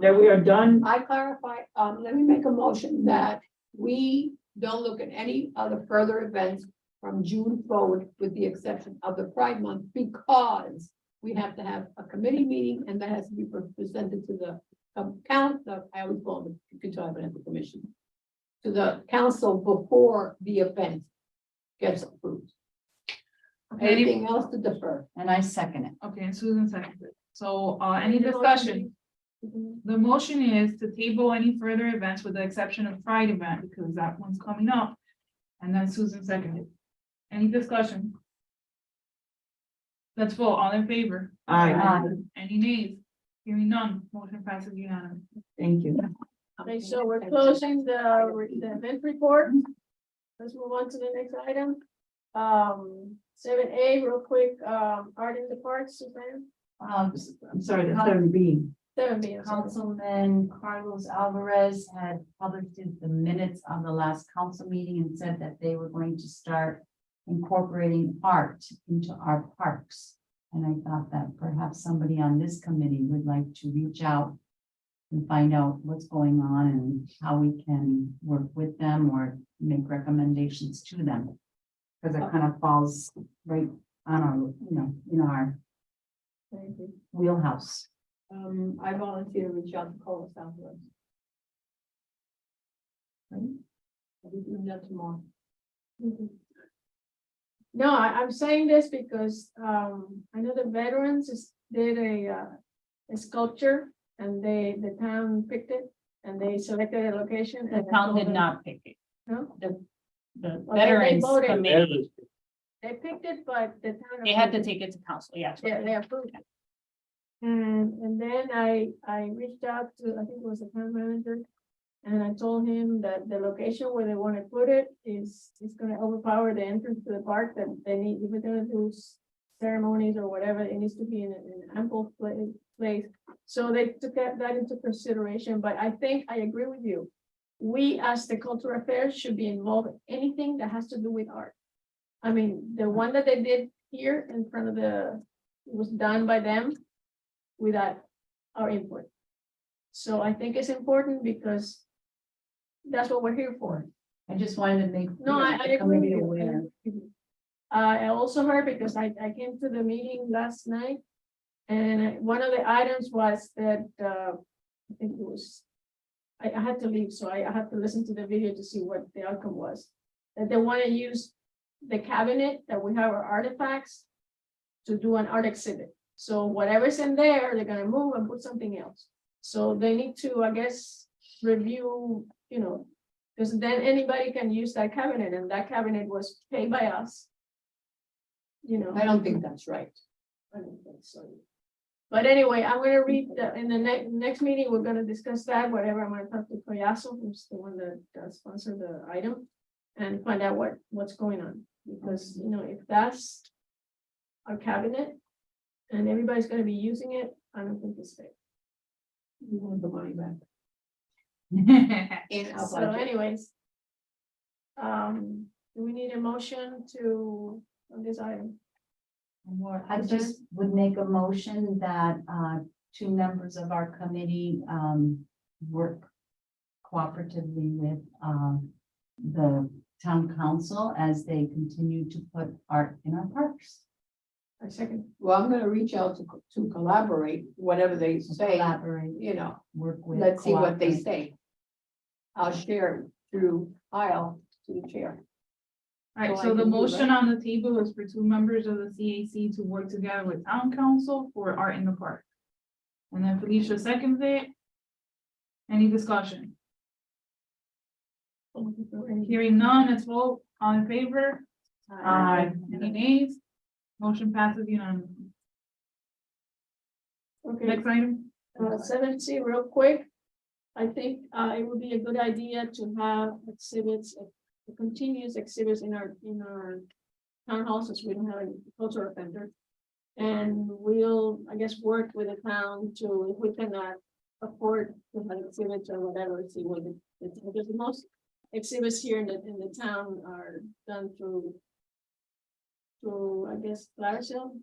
that we are done. I clarify, let me make a motion that we don't look at any other further events from June forward, with the exception of the Pride Month, because we have to have a committee meeting, and that has to be presented to the I always call them, you can tell I've been at the commission, to the council before the event gets approved. Anything else to defer? And I second it. Okay, and Susan seconded. So, any discussion? The motion is to table any further events with the exception of Pride event, because that one's coming up. And then Susan seconded. Any discussion? Let's vote, all in favor? Aye. Any nays? Hearing none, motion passes unanimously. Thank you. Okay, so we're closing the event report. Let's move on to the next item. 7A, real quick, art in the parks, Suzanne. I'm sorry, that's 7B. 7B, I'm sorry. Councilman Carlos Alvarez had published the minutes on the last council meeting and said that they were going to start incorporating art into our parks. And I thought that perhaps somebody on this committee would like to reach out and find out what's going on and how we can work with them or make recommendations to them. Because it kind of falls right on our, in our wheelhouse. I volunteer to reach out to Carlos Alvarez. Right? I'll be doing that tomorrow. No, I'm saying this because, I know the veterans did a sculpture, and the town picked it, and they selected a location. The and I town told did them- not pick it. No? The Well, they veterans voted. committee, They picked it, but the town. they had to approved it. take it to council, yeah. Yeah, they approved it. And then I reached out to, I think it was the town manager, and I told him that the location where they want to put it is gonna overpower the entrance to the park, that they need, if we're gonna do ceremonies or whatever, it needs to be in an ample place. So they took that into consideration, but I think I agree with you. We, as the cultural affairs, should be involved in anything that has to do with art. I mean, the one that they did here in front of it was done by them without our input. So I think it's important because that's what we're here for. I just wanted to make. No, I the agree with committee you. aware. I also heard, because I came to the meeting last night, and one of the items was that, I think it was, I had to leave, so I have to listen to the video to see what the outcome was. That they want to use the cabinet that we have our artifacts to do an art exhibit. So whatever's in there, they're gonna move and put something else. So they need to, I guess, review, because then anybody can use that cabinet, and that cabinet was paid by us. I don't think that's right. I don't think so. But anyway, I'm gonna read in the next meeting, we're gonna discuss that, whatever. I'm gonna talk to Coyazo, who's the one that sponsored the item, and find out what's going on. Because, if that's our cabinet and everybody's gonna be using it, I don't think it's fair. We want the money back. In our So budget. anyways. Do we need a motion on this item? I just would make a motion that two members of our committee work cooperatively with the town council as they continue to put art in our parks. I second. Well, I'm gonna reach out to collaborate, whatever they say, Collaborate, work with. let's see what they cooperate. say. I'll share it through aisle to the chair. Alright, So I so the can do motion that. on the table is for two members of the CAC to work together with town council for art in the park. And then Felicia seconds it. Any discussion? Hearing none, let's vote. All in favor? Aye. Any nays? Motion passes unanimously. Okay. Next item? 7C, real quick. I think it would be a good idea to have exhibits, continuous exhibits in our town houses. We don't have any cultural center. And we'll, I guess, work with the town to, if we cannot afford to have exhibits or whatever, see what because the most exhibits here in the town are done through, I guess, Clarksville.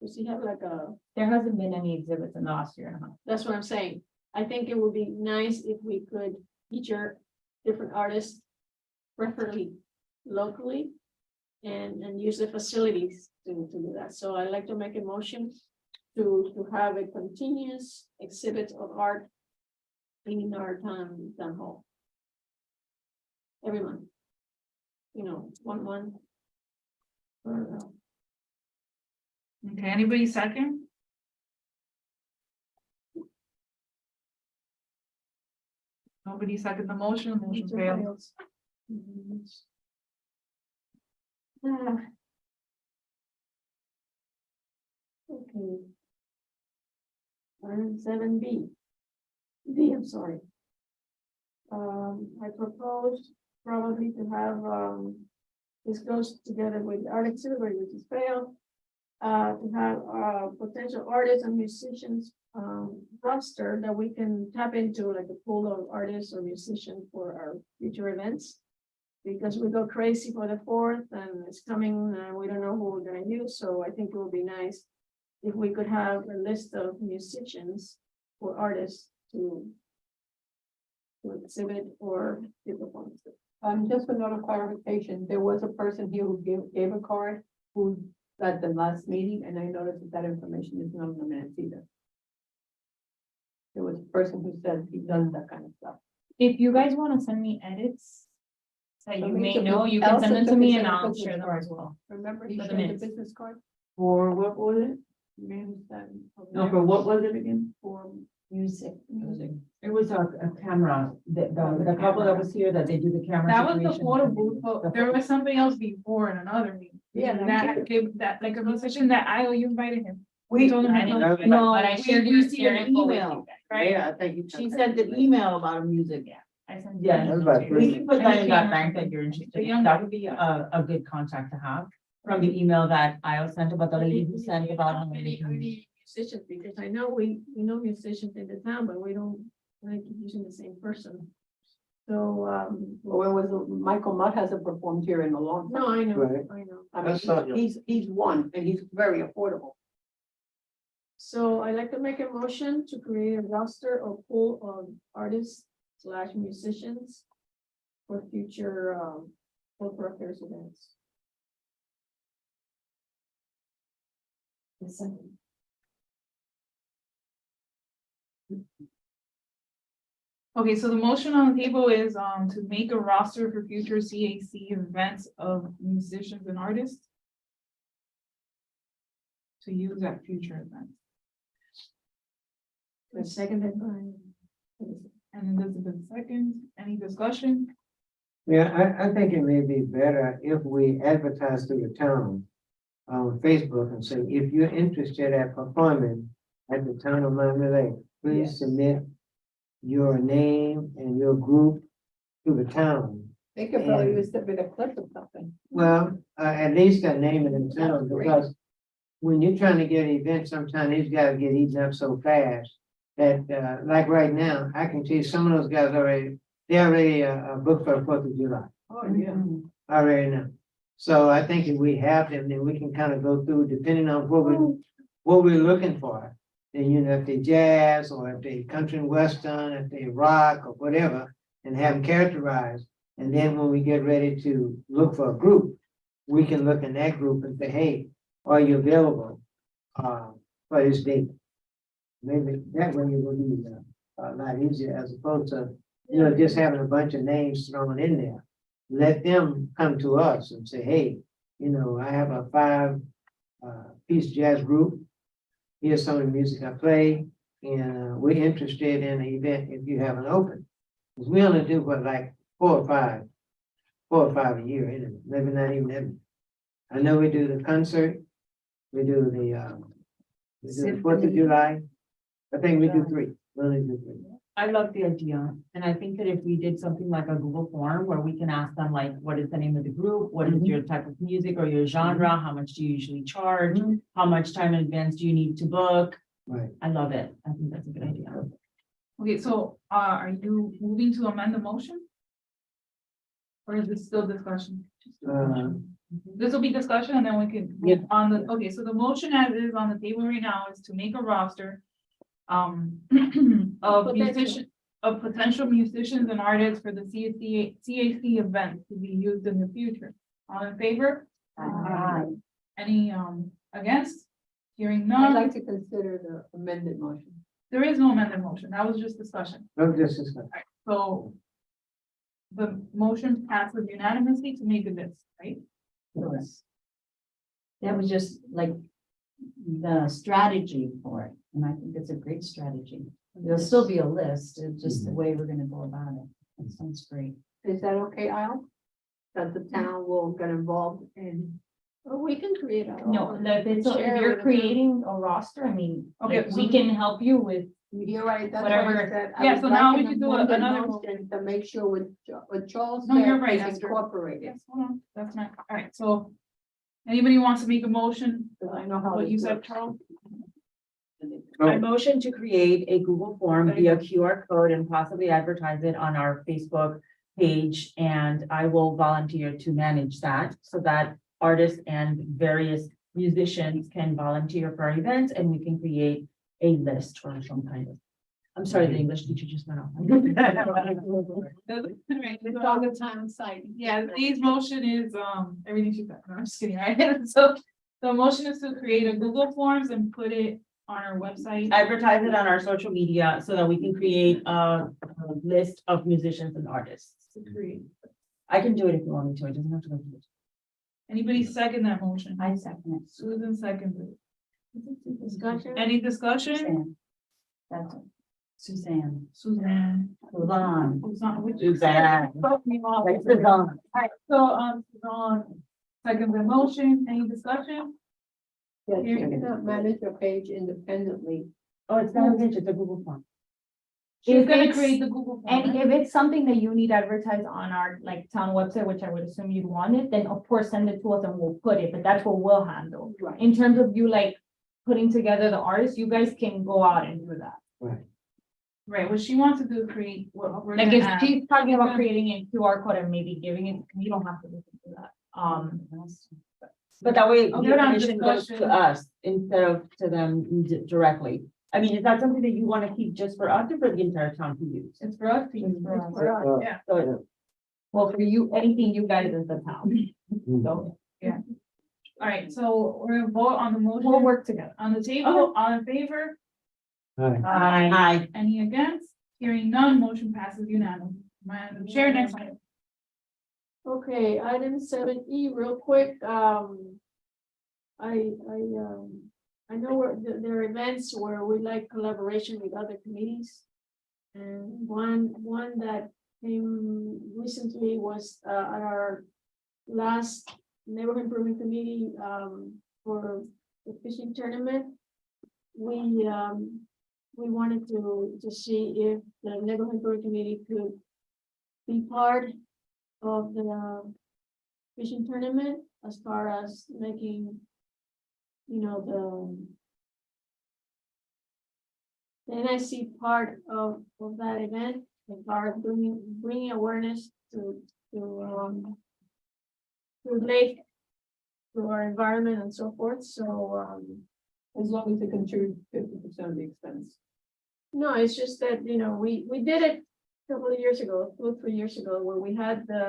Does he have like a? There hasn't been any exhibits in the last year and a half. That's what I'm saying. I think it would be nice if we could feature different artists, preferably locally, and use the facilities to do that. So I'd like to make a motion to have a continuous exhibit of art in our town hall. Every month. You know, one. Okay, anybody second? Nobody second the motion fails. Okay. Item 7B. D, I'm sorry. I proposed probably to have, this goes together with the art exhibit, which is failed. To have, potential artists and musicians, roster that we can tap into, like a pool of artists or musicians for our future events. Because we go crazy for the 4th and it's coming, we don't know who we're gonna use, so I think it would be nice if we could have a list of musicians or artists to exhibit or give performances. Just for note of clarification, there was a person here who gave a card who at the last meeting, and I noticed that information is not in the minutes either. There was a person who said he does that kind of stuff. If you guys want to send me edits that you So may we know, took- you can send Elsa them to took me his and own I'll business share them card. as well. Remember, he For the showed the minutes. business card? For what was it? Man, that. No, for what was it again? For Music. It was a camera, the couple that was here that they do the camera. That was the situation. photo booth, but there was something else before in another meeting. Yeah, That gave that, like a musician that you invited him. We, told him I to didn't come. know, no, but I we shared received your an info with you email. guys, right? Yeah, I think you. She sent an email about music. I sent Yeah, you that's an about email. We three. can put And that you in that came bank with that you're The interested young in. That would be a good contact to have from the email that I sent about the lady who sent about how many. Any musicians, because I know we know musicians in the town, but we don't like using the same person. So, Well, it was, Michael Mudd hasn't performed here in a long time. no, I know, Right. I know. I That's not- mean, he's one, and he's very affordable. So I'd like to make a motion to create a roster or pool of artists / musicians for future, corporate affairs events. Okay, so the motion on the table is to make a roster for future CAC events of musicians and artists. To use at future events. Seconded by. And Elizabeth seconds, any discussion? Yeah, I think it may be better if we advertise to the town on Facebook and say, if you're interested at performing at the town of Miami Lake, please submit your name and your group to the town. They could probably use it with a clip or something. Well, at least a name in themselves, because when you're trying to get an event, sometimes these guys get eaten up so fast that, like right now, I can tell you some of those guys they already booked for the 4th of July. Oh, yeah. Already now. So I think if we have them, then we can kind of go through, depending on what we're looking for. And you know, if they jazz or if they country and western, if they rock or whatever, and have them characterized. And then when we get ready to look for a group, we can look in that group and say, hey, are you available for this date? Maybe that way it will be a lot easier as opposed to, you know, just having a bunch of names thrown in there. Let them come to us and say, hey, you know, I have a 5-piece jazz group. Here's some of the music I play, and we're interested in an event if you have an open. Because we only do what, like 4 or 5 a year, anyway, maybe not even that. I know we do the concert, we do the 4th of July. I think we do 3, we only do 3. I love the idea, and I think that if we did something like a Google form where we can ask them like, what is the name of the group? What is your type of music or your genre? How much do you usually charge? How much time in advance do you need to book? Right. I love it. I think that's a good idea. Okay, so are you moving to amend the motion? Or is this still discussion? This will be discussion and then we can Yeah. move on the, okay, so the motion as is on the table right now is to make a roster. Of potential musicians and artists for the CAC event to be used in the future. All in favor? Aye. Any, against? Hearing I'd none, like to consider the amended motion. there is no amended motion, that was just discussion. No, this is good. So the motion passes unanimously to make a list, right? That was just like the strategy for it, and I think it's a great strategy. There'll still be a list, it's just the way we're gonna go about it. That sounds great. Is that okay, Al? That the town will get involved in? Or we can create our. No, own if it's, if share you're with the- creating a roster, I mean, Okay, like, so we can help you with, You're right, that's what I Whatever. said. Yeah, I so would now like we an can do amended another motion to make sure what Charles No, you're said right, is Esther. incorporated. yes, hold on, that's not, all right, so. Anybody wants to make a motion, Because I know how what this you said, works. Charles? I motion to create a Google form There you via QR code and possibly advertise it on our Facebook page. And I will volunteer to manage that so that artists and various musicians can volunteer for our events and we can create a list or some kind of. I'm sorry, the English teacher just went off. It's all the time site. Yeah, these motion is, everything she said, no, I'm just kidding, right? So the motion is to create a Google Forms and put it on our website. Advertise it on our social media so that we can create a list of musicians and artists. To create. I can do it if you want me to. It doesn't have to go through. Anybody second that motion? I second it. Susan seconds it. Discussion. Any discussion? Suzanne. That's it. Suzanne. Suzanne. Suzanne. Suzanne. which- Suzanne. Spoke me off. Like Suzanne. Alright, so, Suzanne, second the motion, any discussion? Yes, you cannot manage your page independently. Oh, it's not a page, it's a Google form. She's If gonna it's- create the Google form. and right? if it's something that you need advertised on our like town website, which I would assume you'd want it, then of course send it to us and we'll put it, but that's what we'll handle. Right. In terms of you like putting together the artists, you guys can go out and do that. Right, what she wants to do is create what we're Like gonna if have. she's talking We're about gonna- creating a QR code and maybe giving it, you don't have to do that. But that way, the Okay, we're on information goes discussion. to us instead of to them directly. I mean, is that something that you want to keep just for us or for the entire town to use? It's for us to use. for us. Uh, Yeah. So, Well, for you, anything you guys as the town, so All right, so we're gonna vote on the we'll motion work together. on the table, all in favor, All right. Aye. any against? Hearing none, motion passes unanimously. Madam Chair, next item. Okay, item 7E, real quick, I know there are events where we like collaboration with other committees. And one that came recently was, at our last neighborhood improvement committee, for the fishing tournament. We wanted to see if the neighborhood improvement committee could be part of the fishing tournament as far as making, you know, the NIC part of that event, as far as bringing awareness to lake, to our environment and so forth, so, As long as it contributes 50% of the expense. no, it's just that, you know, we did it a couple of years ago, 2 or 3 years ago, where we had the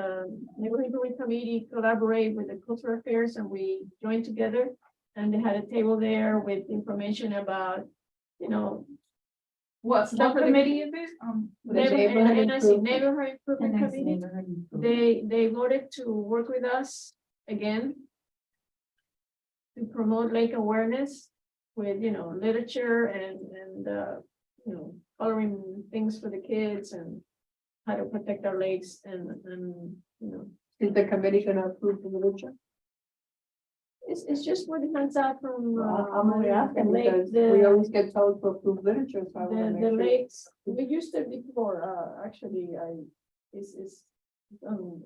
neighborhood improvement committee collaborate with the cultural affairs and we joined together. And they had a table there with information about, you know. What committee is it? neighborhood improvement. Neighborhood improvement committee, they voted to work with us again. To promote lake awareness with, you know, literature and, you know, coloring things for the kids and how to protect our lakes and, you know, Is the committee gonna approve the literature? it's just what it comes out from. I'm only asking the lake- because the- we always get told to approve literature, so I wanna The make sure. lakes, we used it before, actually, it's on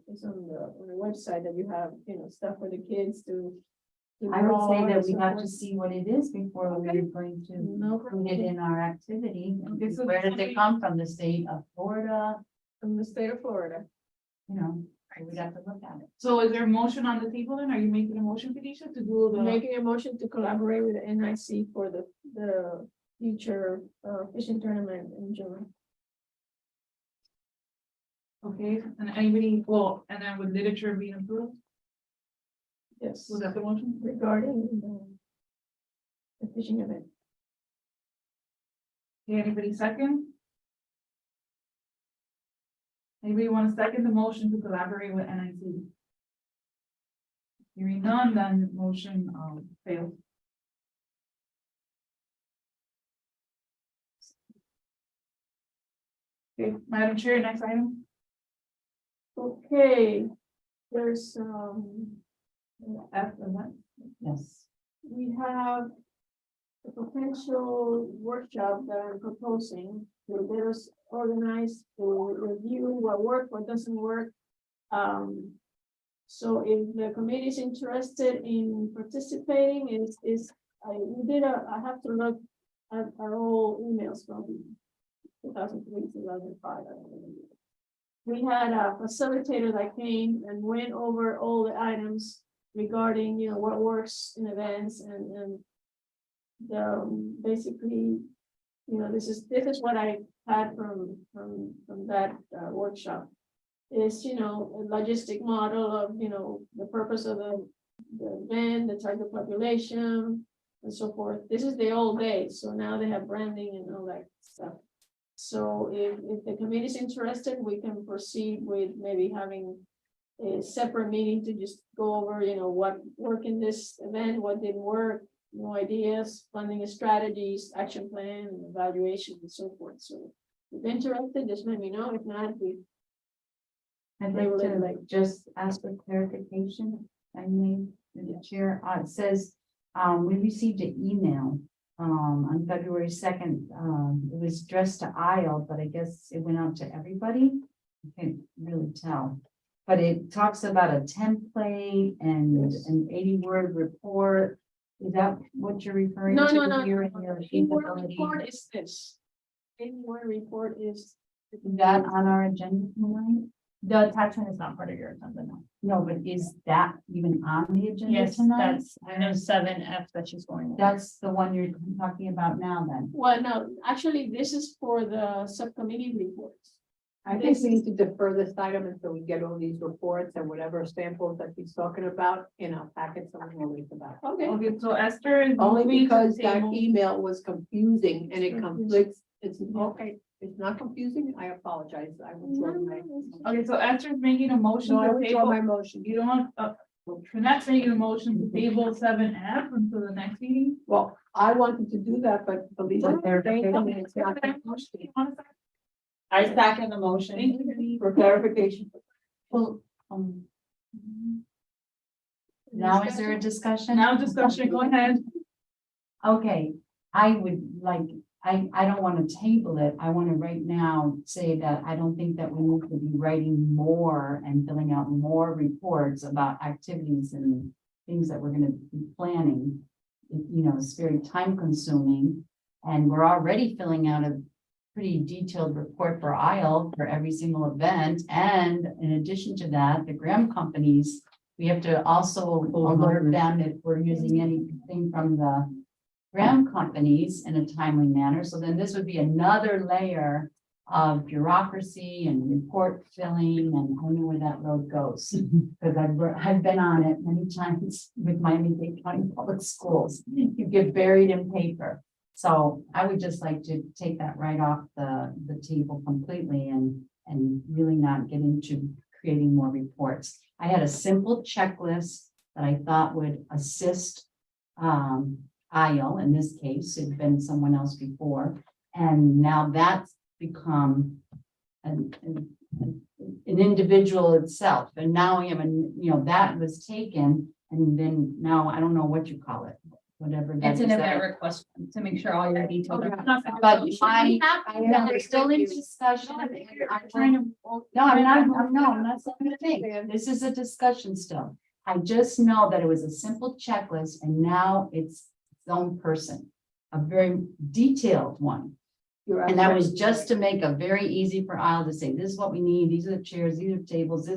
the website that you have, you know, stuff for the kids to. I would say draw that and we so have to forth. see what it is before we're going to No put it in our activity. Okay, so Where does somebody- it come from? The state of Florida, From the state of Florida. you know, we'd have to look at it. So is there a motion on the table then? Are you making a motion, Felicia, to do the? Making a motion to collaborate with the NIC for the future fishing tournament in June. Okay, and anybody, well, and then with literature being approved? Yes. Was that the motion? Regarding the fishing event. Okay, anybody second? Anybody want to second the motion to collaborate with NIC? Hearing none, then motion failed. Okay, Madam Chair, next item. Okay, there's, After that. Yes. we have a potential workshop that I'm proposing to get us organized to review what worked, what doesn't work. So if the committee is interested in participating, I have to look at our old emails from 2003, 2005. We had a facilitator that came and went over all the items regarding, what works in events and basically, this is what I had from that workshop. Is, a logistic model of, the purpose of the event, the target population, and so forth. This is the old days, so now they have branding and all that stuff. So if the committee is interested, we can proceed with maybe having a separate meeting to just go over, what worked in this event, what didn't work, new ideas, funding strategies, action plan, and evaluation, and so forth. So if interested, just let me know. If not, I'd They like will to like- just ask for clarification. I mean, the chair, it says, we received an email, on February 2nd. It was addressed to Isle, but I guess it went out to everybody. I can't really tell. But it talks about a template and an 80-word report. Is that what you're referring No, to no, no, here no, in your in-word capability? report is this. In-word report is. Is that on our agenda tonight? The attachment is not part of your agenda now. No, but is that even on the agenda Yes, tonight? that's item 7F that she's going. over. That's the one you're talking about now then. Well, no, actually, this is for the subcommittee reports. I think we need to defer this item until we get all these reports and whatever samples that he's talking about in our packet, so we'll wait for that. Okay. Okay, so Esther is. Only moving to because that table- email was confusing and it Confusing. conflicts, it's, okay, it's not confusing, I apologize, I withdraw my. Okay, so Esther's making a motion No, I to withdraw my table. motion. You don't want, Trinette's making a motion to table 7F until the next meeting. Well, I wanted to do that, but believe For me, clarification. it's not. I second the motion Thank you. for clarification. Well, now is there a discussion? Now discussion, go ahead. Okay, I would like, I don't want to table it. I want to right now say that I don't think that we need to be writing more and filling out more reports about activities and things that we're going to be planning. It's very time consuming. And we're already filling out a pretty detailed report for Isle for every single event. And in addition to that, the Graham companies, we have to also alert them if we're using anything from the Graham companies in a timely manner. So then this would be another layer of bureaucracy and report filling, and I know where that road goes. Because I've been on it many times with Miami-Dade County Public Schools. You get buried in paper. So I would just like to take that right off the table completely and really not get into creating more reports. I had a simple checklist that I thought would assist Isle in this case. It'd been someone else before. And now that's become an individual itself. And now we have that was taken, and then now I don't know what you call it, whatever. that It's an is event that- request to make sure all your details are. But we're still in discussion. I'm trying to. No, I'm not saying a thing. This is a discussion still. I just know that it was a simple checklist and now it's its own person, a very detailed one. And that was just to make it very easy for Isle to say, this is what we need. These are the chairs, these are tables,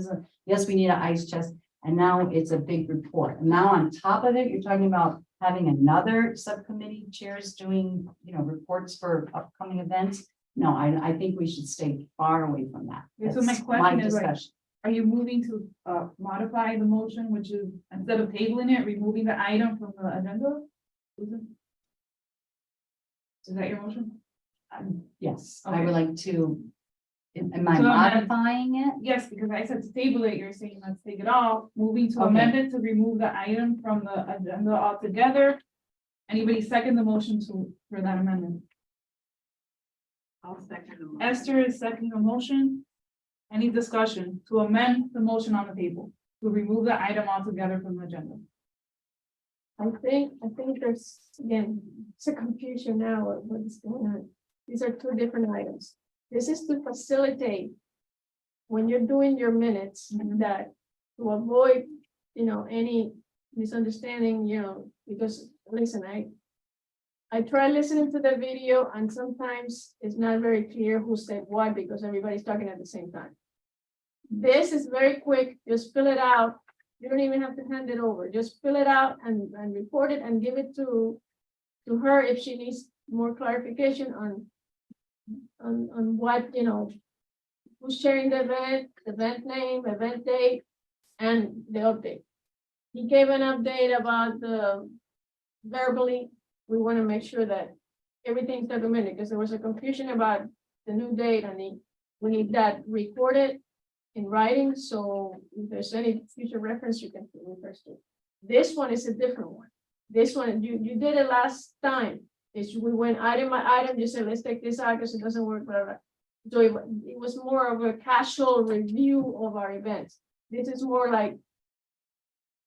yes, we need an ice chest. And now it's a big report. And now on top of it, you're talking about having another subcommittee chairs doing, reports for upcoming events. No, I think we should stay far away from that. Okay, so my That's question is like, discussion. Are you moving to, modify the motion, which is instead of tabling it, removing the item from the agenda? Is that your motion? Yes, I would like to, am I So amend- modifying it? Yes, because I said to table it, you're saying let's take it off, moving to Okay. amend it to remove the item from the agenda altogether. Anybody second the motion for that amendment? I'll second the motion. Esther is seconding the motion. Any discussion to amend the motion on the table, to remove the item altogether from the agenda? I think there's, again, it's a confusion now of what's going on. These are two different items. This is to facilitate when you're doing your minutes, that to avoid, any misunderstanding, because, listen, I try listening to the video and sometimes it's not very clear who said what because everybody's talking at the same time. This is very quick, just fill it out. You don't even have to hand it over. Just fill it out and report it and give it to her if she needs more clarification on what, who's sharing the event name, event date, and the update. He gave an update about the verbally. We want to make sure that everything's documented because there was a confusion about the new date and we need that recorded in writing, so if there's any future reference, you can refer to. This one is a different one. This one, you did it last time. We went item by item, you said, let's take this out because it doesn't work, whatever. So it was more of a casual review of our events. This is more like,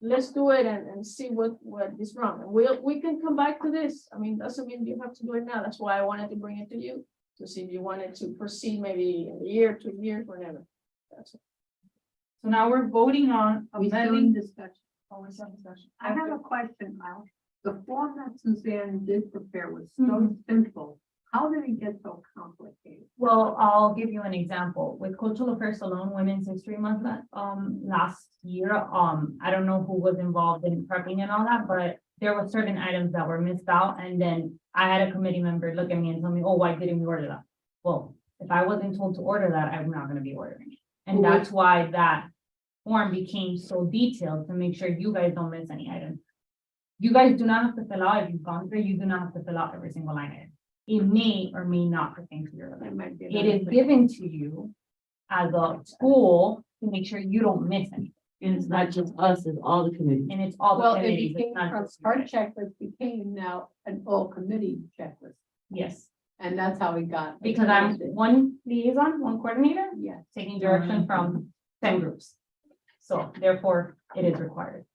let's do it and see what is wrong. And we can come back to this. I mean, doesn't mean you have to do it now. That's why I wanted to bring it to you, to see if you wanted to proceed maybe in a year, 2 years, whatever. So now we're voting on We still in amending. discussion. Oh, we're still in discussion. I have a question, Miles. The form that Suzanne did prepare was so Mhm. simple. How did it get so complicated? Well, I'll give you an example. With Cultural Affairs Alone Women's History Month, last year, I don't know who was involved in prepping and all that, but there were certain items that were missed out, and then I had a committee member look at me and tell me, oh, why didn't we order that? Well, if I wasn't told to order that, I'm not gonna be ordering it. And that's why that form became so detailed, to make sure you guys don't miss any items. You guys do not have to fill out, if you've gone through, you do not have to fill out every single line item. It may or may not pertain to your event. That might be It another is thing. given to you as a school to make sure you don't miss anything, And it's not just us, it's all the committees. and it's all the Well, it committees, it's became not from just. our you guys. checklist became now an all committee checklist. Yes, And that's how we got. because I'm one liaison, one coordinator, Yes. taking direction from 10 groups. So therefore, it is required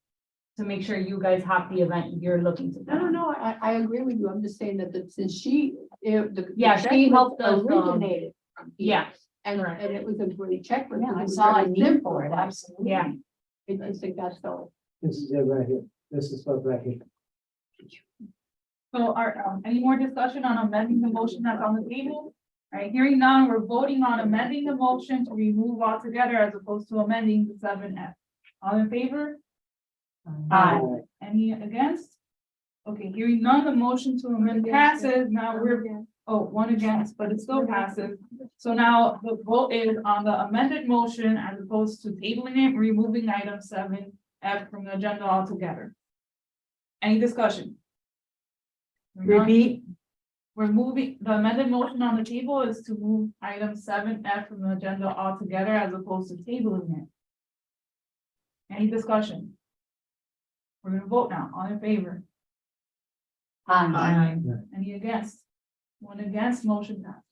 to make sure you guys have the event you're looking to. No, I agree with you. I'm just saying that since she, the. Yeah, she checklist helped us, Originated from here. Yeah, And correct. it was a great checklist. Yeah, and I it was saw a very need simple, for it, but absolutely. yeah. It just, it got so. This is it right here. This is what right here. So are, any more discussion on amending the motion that's on the table? All right, hearing none, we're voting on amending the motion to remove altogether as opposed to amending the 7F. All in favor? Aye. Any against? Okay, hearing none, the motion to amend passes. Now we're, one against, but it still passes. So now the vote is on the amended motion as opposed to tabling it, removing item 7F from the agenda altogether. Any discussion? Repeat, We're moving, the amended motion on the table is to move item 7F from the agenda altogether as opposed to tabling it. Any discussion? We're gonna vote now, all in favor? Aye. Any against? One against, motion passed.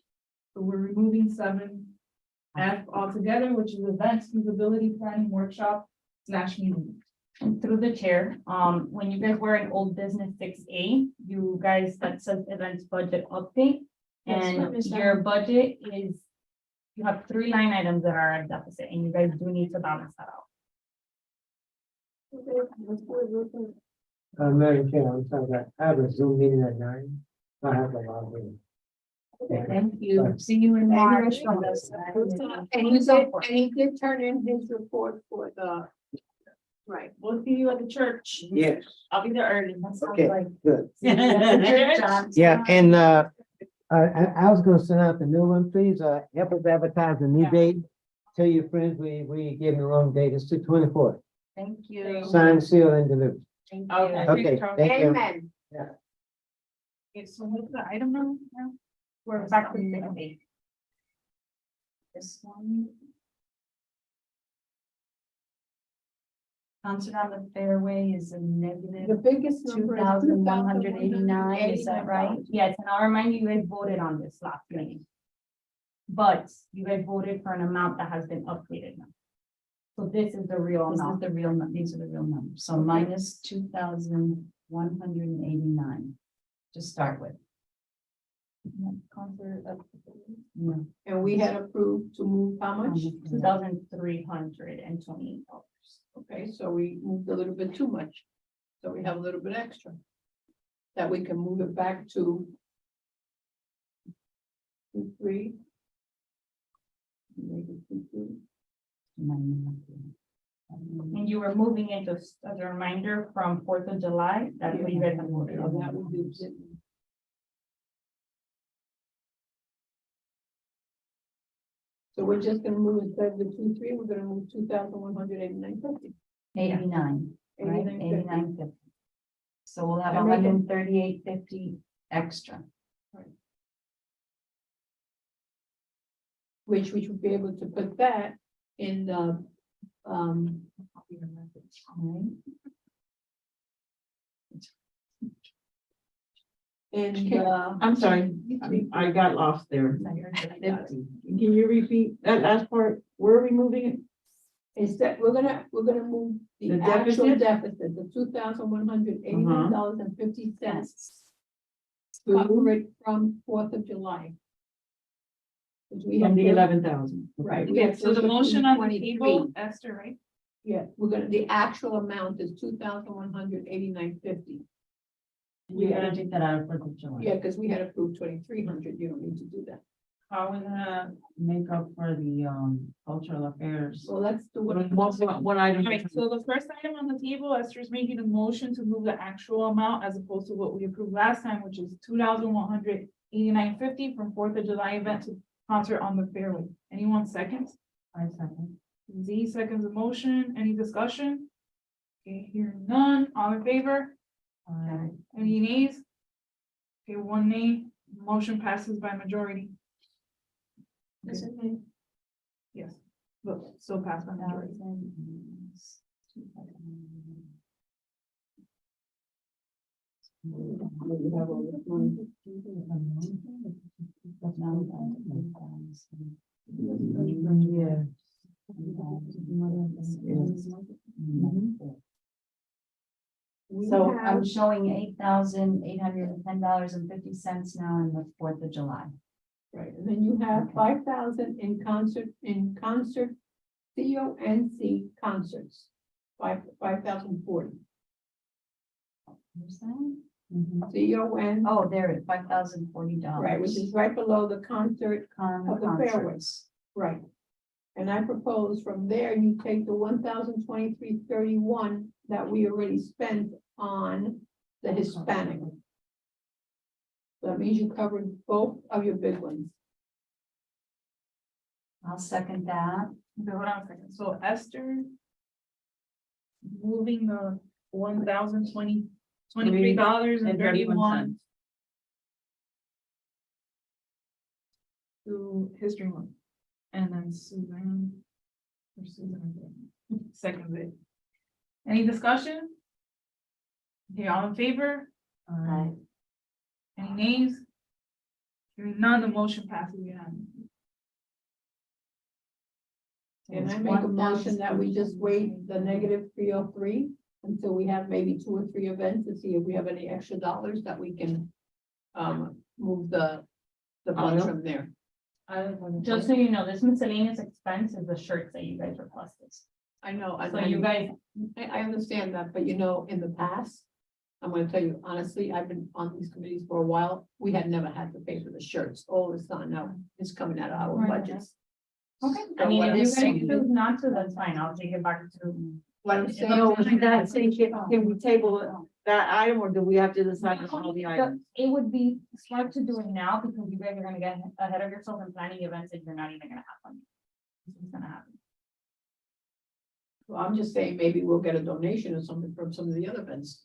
So we're removing 7F altogether, which is event feasibility planning workshop / meeting. And through the chair, when you guys were in old business 6A, you guys, that says events budget update. Yes, And what is that? your budget is, you have 3 line items that are at deficit, and you guys do need to balance that out. Madam Chair, I'm sorry, I have a Zoom meeting at 9. I have a log in. Thank you. See you in March. And he did turn in his report for the. Right. We'll see you at the church. Yes, I'll be there early. okay, good. John. Yeah, and I was gonna send out the new one, please, help us advertise the new date. tell your friends we gave them the wrong date. It's the 24th. Thank you. Signed, sealed, and delivered. Thank Okay. you. Okay, thank you. Amen. Okay, so what's the item now? We're back to the date. This one. Concert on the Fairway is a The negative biggest two number is thousand one hundred eighty-nine, is that right? Yes, and I'll remind you, you guys voted on this last meeting. But you guys voted for an amount that has been updated now. So this is the real This is amount. the real, these are the real numbers, so minus 2,189 to start with. Concert of- Yeah. And we had approved to move how much? $2,328. Okay, so we moved a little bit too much. So we have a little bit extra. That we can move it back to 2, 3. Make it 2, 2. And you were moving it just as a reminder from 4th of July, that's what you guys have voted So on. that would be it. So we're just gonna move instead of the 2, 3, we're gonna move 2,189.50. 89, right, 89.50. 89.50. So we'll have And make it- 138.50 extra. Which we should be able to put that in the, Right? in I'm sorry, I got lost there. 50. Can you repeat that last part? Where are we moving it? instead, we're gonna move the The actual deficit? deficit, the $2,189.50. To Cover it from 4th of July. 'Cause we from have the to- 11,000. Right. we Okay, have so the to put motion on the 23. table, Esther, right? Yeah, the actual amount is 2,189.50. You gotta take that out of 4th of July. Yeah, because we had approved 2,300, you don't need to do that. How we gonna, Make up for the, cultural affairs. Well, let's do what. One item. all right, so the first item on the table, Esther's making a motion to move the actual amount as opposed to what we approved last time, which is $2,189.50 from 4th of July event to concert on the fairway. Anyone second? I second. Z seconds the motion. Any discussion? Okay, hearing none. All in favor? Any nays? Okay, 1 nay. Motion passes by majority. Yes, but still passed by majority. Yeah. So I'm showing $8,810.50 now in the 4th of July. Right, and then you have 5,000 in concert, CONC concerts, 5,040. Where's that? CON, Oh, there it, $5,040. right, which is right below the concert, of the fairways. Concerts. right. And I propose from there, you take the 1,023.31 that we already spent on the Hispanic. So that means you covered both of your big ones. I'll second that. Okay, hold on a second. So Esther moving the $1,023.31 to History Month. And then Suzanne. or Susan, seconds it. Any discussion? Okay, all in favor? Any nays? Hearing none, the motion passes unanimously. And I make a motion that we just wait the negative 303 until we have maybe 2 or 3 events to see if we have any extra dollars that we can move the funds from there. Just so you know, this miscellaneous expense is the shirts that you guys requested. I know, So you guys, I understand that, but you know, in the past, I'm gonna tell you honestly, I've been on these committees for a while. We had never had to pay for the shirts. All of a sudden now it's coming out of our Right. budgets. okay, So I mean, what if I'm you guys saying- choose not to, that's fine, I'll take it back to. What I'm saying, No, that's saying, can we table that item or do we have to decide on all the items? It would be smart to do it now because you guys are gonna get ahead of yourself and planning events that you're not even gonna have on. what's gonna happen. Well, I'm just saying, maybe we'll get a donation or something from some of the other events.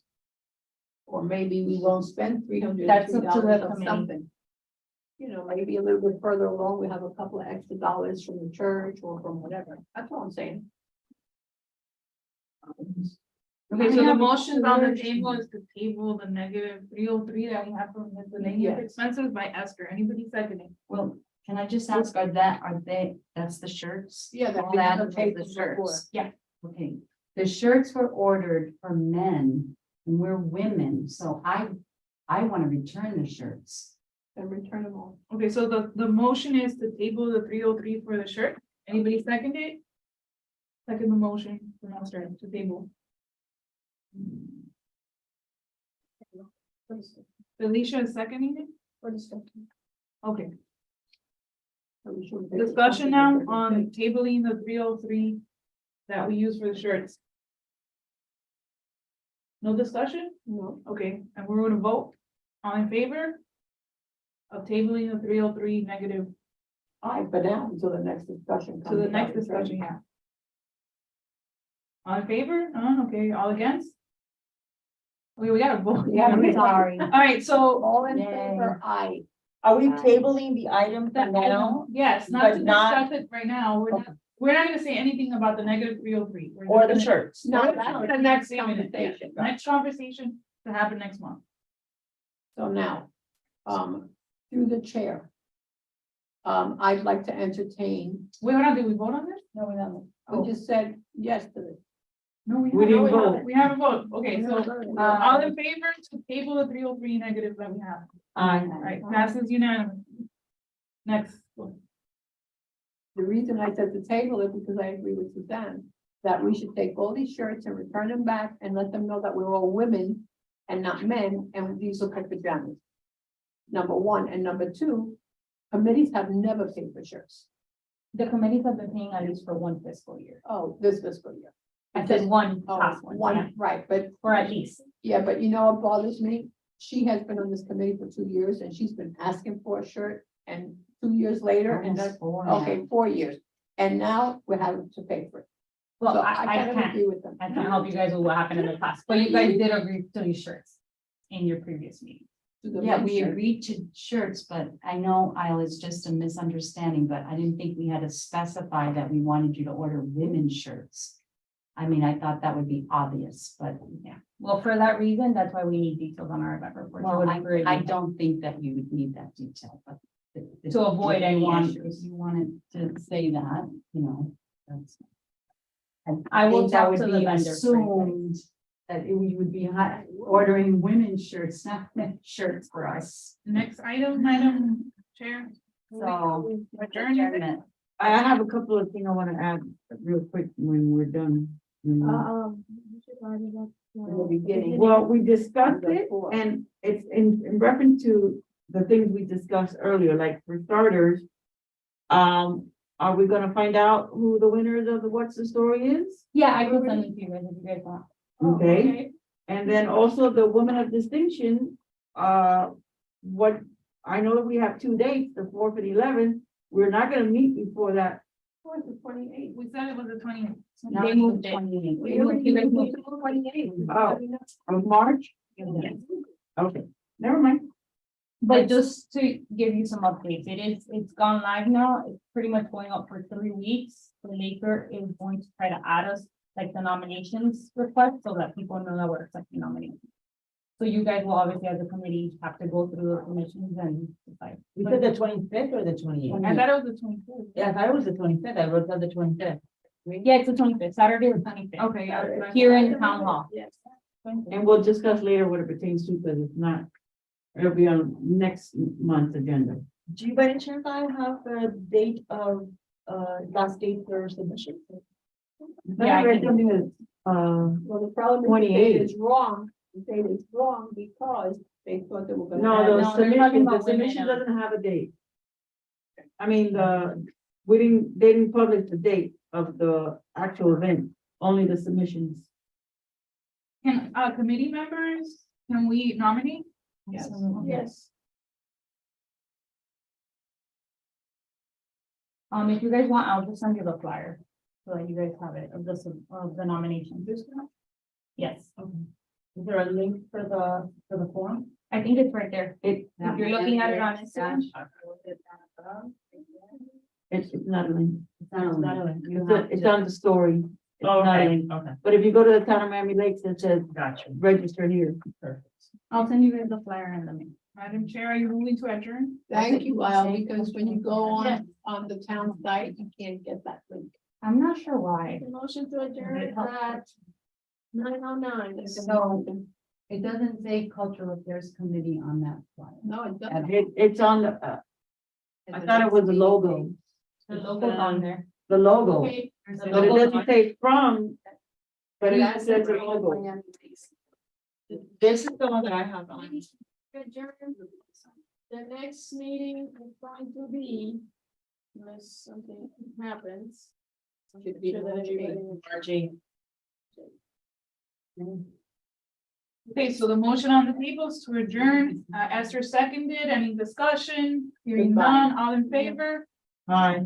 Or maybe we won't spend $303 That's up to the on committee. something. You know, maybe a little bit further along, we have a couple of extra dollars from the church or from whatever. That's all I'm saying. Okay, so the motions on the table is to table the -303 that we have from miscellaneous Yes. expenses by Esther. Anybody seconding? Well, can I just ask, that's the shirts? Yeah, that All we that have was paid the for before. shirts. Yeah. Okay, the shirts were ordered for men, and we're women, so I want to return the shirts. And return them all. Okay, so the motion is to table the 303 for the shirt. Anybody second it? Second the motion for Esther to table. Felicia is seconding it? For discussion. Okay, Are we sure? discussion now on tabling the 303 that we use for the shirts. No discussion? No, Okay, and we're gonna vote. All in favor? Of tabling the 303 negative but now until the next discussion. to the comes next about discussion, return. yeah. All in favor? None, okay, all against? Okay, we gotta vote. Yeah, I'm sorry. All right, so All in Yay. favor, aye. Are we tabling the item for now? yes, not But to not- discuss it right now. We're not gonna say anything about the -303. We're Or just the gonna- shirts? No, We're that's gonna the next save it. Yeah, conversation. Next conversation to happen next month. So now, through the chair. I'd like to entertain, Wait, hold on, did we vote on this? no, we haven't. I just said yes to this. No, We haven't. didn't No, vote. We haven't voted. Okay, so, all Uh, in favor to table the 303 negative that we have? Aye. All right, passes unanimously. Next. The reason I said to table it, because I agree with Suzanne, that we should take all these shirts and return them back and let them know that we're all women and not men, and these look like pajamas. Number one, and number two, committees have never paid for shirts. The committees have been paying at least for one fiscal year. Oh, this fiscal year. I said one Oh, past one, yeah, right, but, or at least. yeah, but you know what bothers me? She has been on this committee for 2 years and she's been asking for a shirt, and 2 years later, and that's, okay, 4 years. And now we're having to pay for it. Well, So I kind of can't, agree with them. I can't help you guys with what happened in the past, but you guys did agree to these shirts in your previous meeting. To the Yeah, men's we shirt. agreed to shirts, but I know, Isle, it's just a misunderstanding, but I didn't think we had to specify that we wanted you to order women's shirts. I mean, I thought that would be obvious, but yeah. Well, for that reason, that's why we need details on our event report. Well, agree I with don't think that you would need that detail, but. To avoid if you any want- issues. If you wanted to say that, you know, that's. I will think that talk would to the be vendor. Assumed that we would be ordering women's shirts, not men's shirts for us. Next item, Madam Chair. So. Adjournment. I have a couple of things I want to add real quick when we're done. In the beginning. Well, we discussed it and it's in reference to the things we discussed earlier, like for starters. Are we gonna find out who the winners of the What's the Story is? Yeah, I can send it to you guys if you guys want. Okay, and then also the Woman of Distinction, what, I know we have 2 dates, the 4th and 11th. We're not gonna meet before that. Oh, it's the 28th. We said it was the 20th. Now They it's the moved it. 28th. We already You guys moved moved it to the 28th. Oh. Of March? Okay, never mind. But just to give you some updates, it's gone live now. It's pretty much going up for 3 weeks. The Laker is going to try to add us like the nominations request so that people know that we're accepting nominations. So you guys will obviously as a committee have to go through the commissions and decide. We said the 25th or the 28th? I thought it was the 24th. Yeah, I thought it was the 25th. I wrote down the 25th. Yeah, it's the 25th, Saturday the 25th. Okay, yeah. Here in town hall. Yes. And we'll discuss later what it pertains to, because it's not, it'll be on next month's agenda. Do you by any chance I have a date of, last date for submission? Yeah, I I read can- something that, Well, the problem is the 28. date is wrong. The date is wrong because they thought they were gonna. no, have- the they're talking submission, the about women submission now. doesn't have a date. I mean, they didn't publish the date of the actual event, only the submissions. Can, committee members, can we nominate? Yes. Okay. Yes. If you guys want, I'll just send you the flyer, so that you guys have it, of the nominations. Yes, Is there a link for the form? I think it's right there. It, If you're looking at it on Instagram. it's not a link. It's not a link. You It's, have it's to- on the story. It's not a Okay, link. okay, But if you go to the town of Miami Lakes, it says gotcha. register here. Perfect. I'll send you guys the flyer in the mail. Madam Chair, are you moving to adjourn? Thank you, Lyle, because when you go on the town site, you can't get that link. I'm not sure why. The motion to adjourn at 9:09. So it doesn't say cultural affairs committee on that flyer. No, it doesn't. It's on the, I thought it was the logo, The logo's on there. the logo, Okay, but it doesn't say from. But it says the logo. This is the one that I have on. adjourn. The next meeting is going to be, unless something happens. Should be Sure that everybody- Margie. Okay, so the motion on the table is to adjourn. Esther seconded. Any discussion? Hearing Goodbye. none, all in favor? Hi.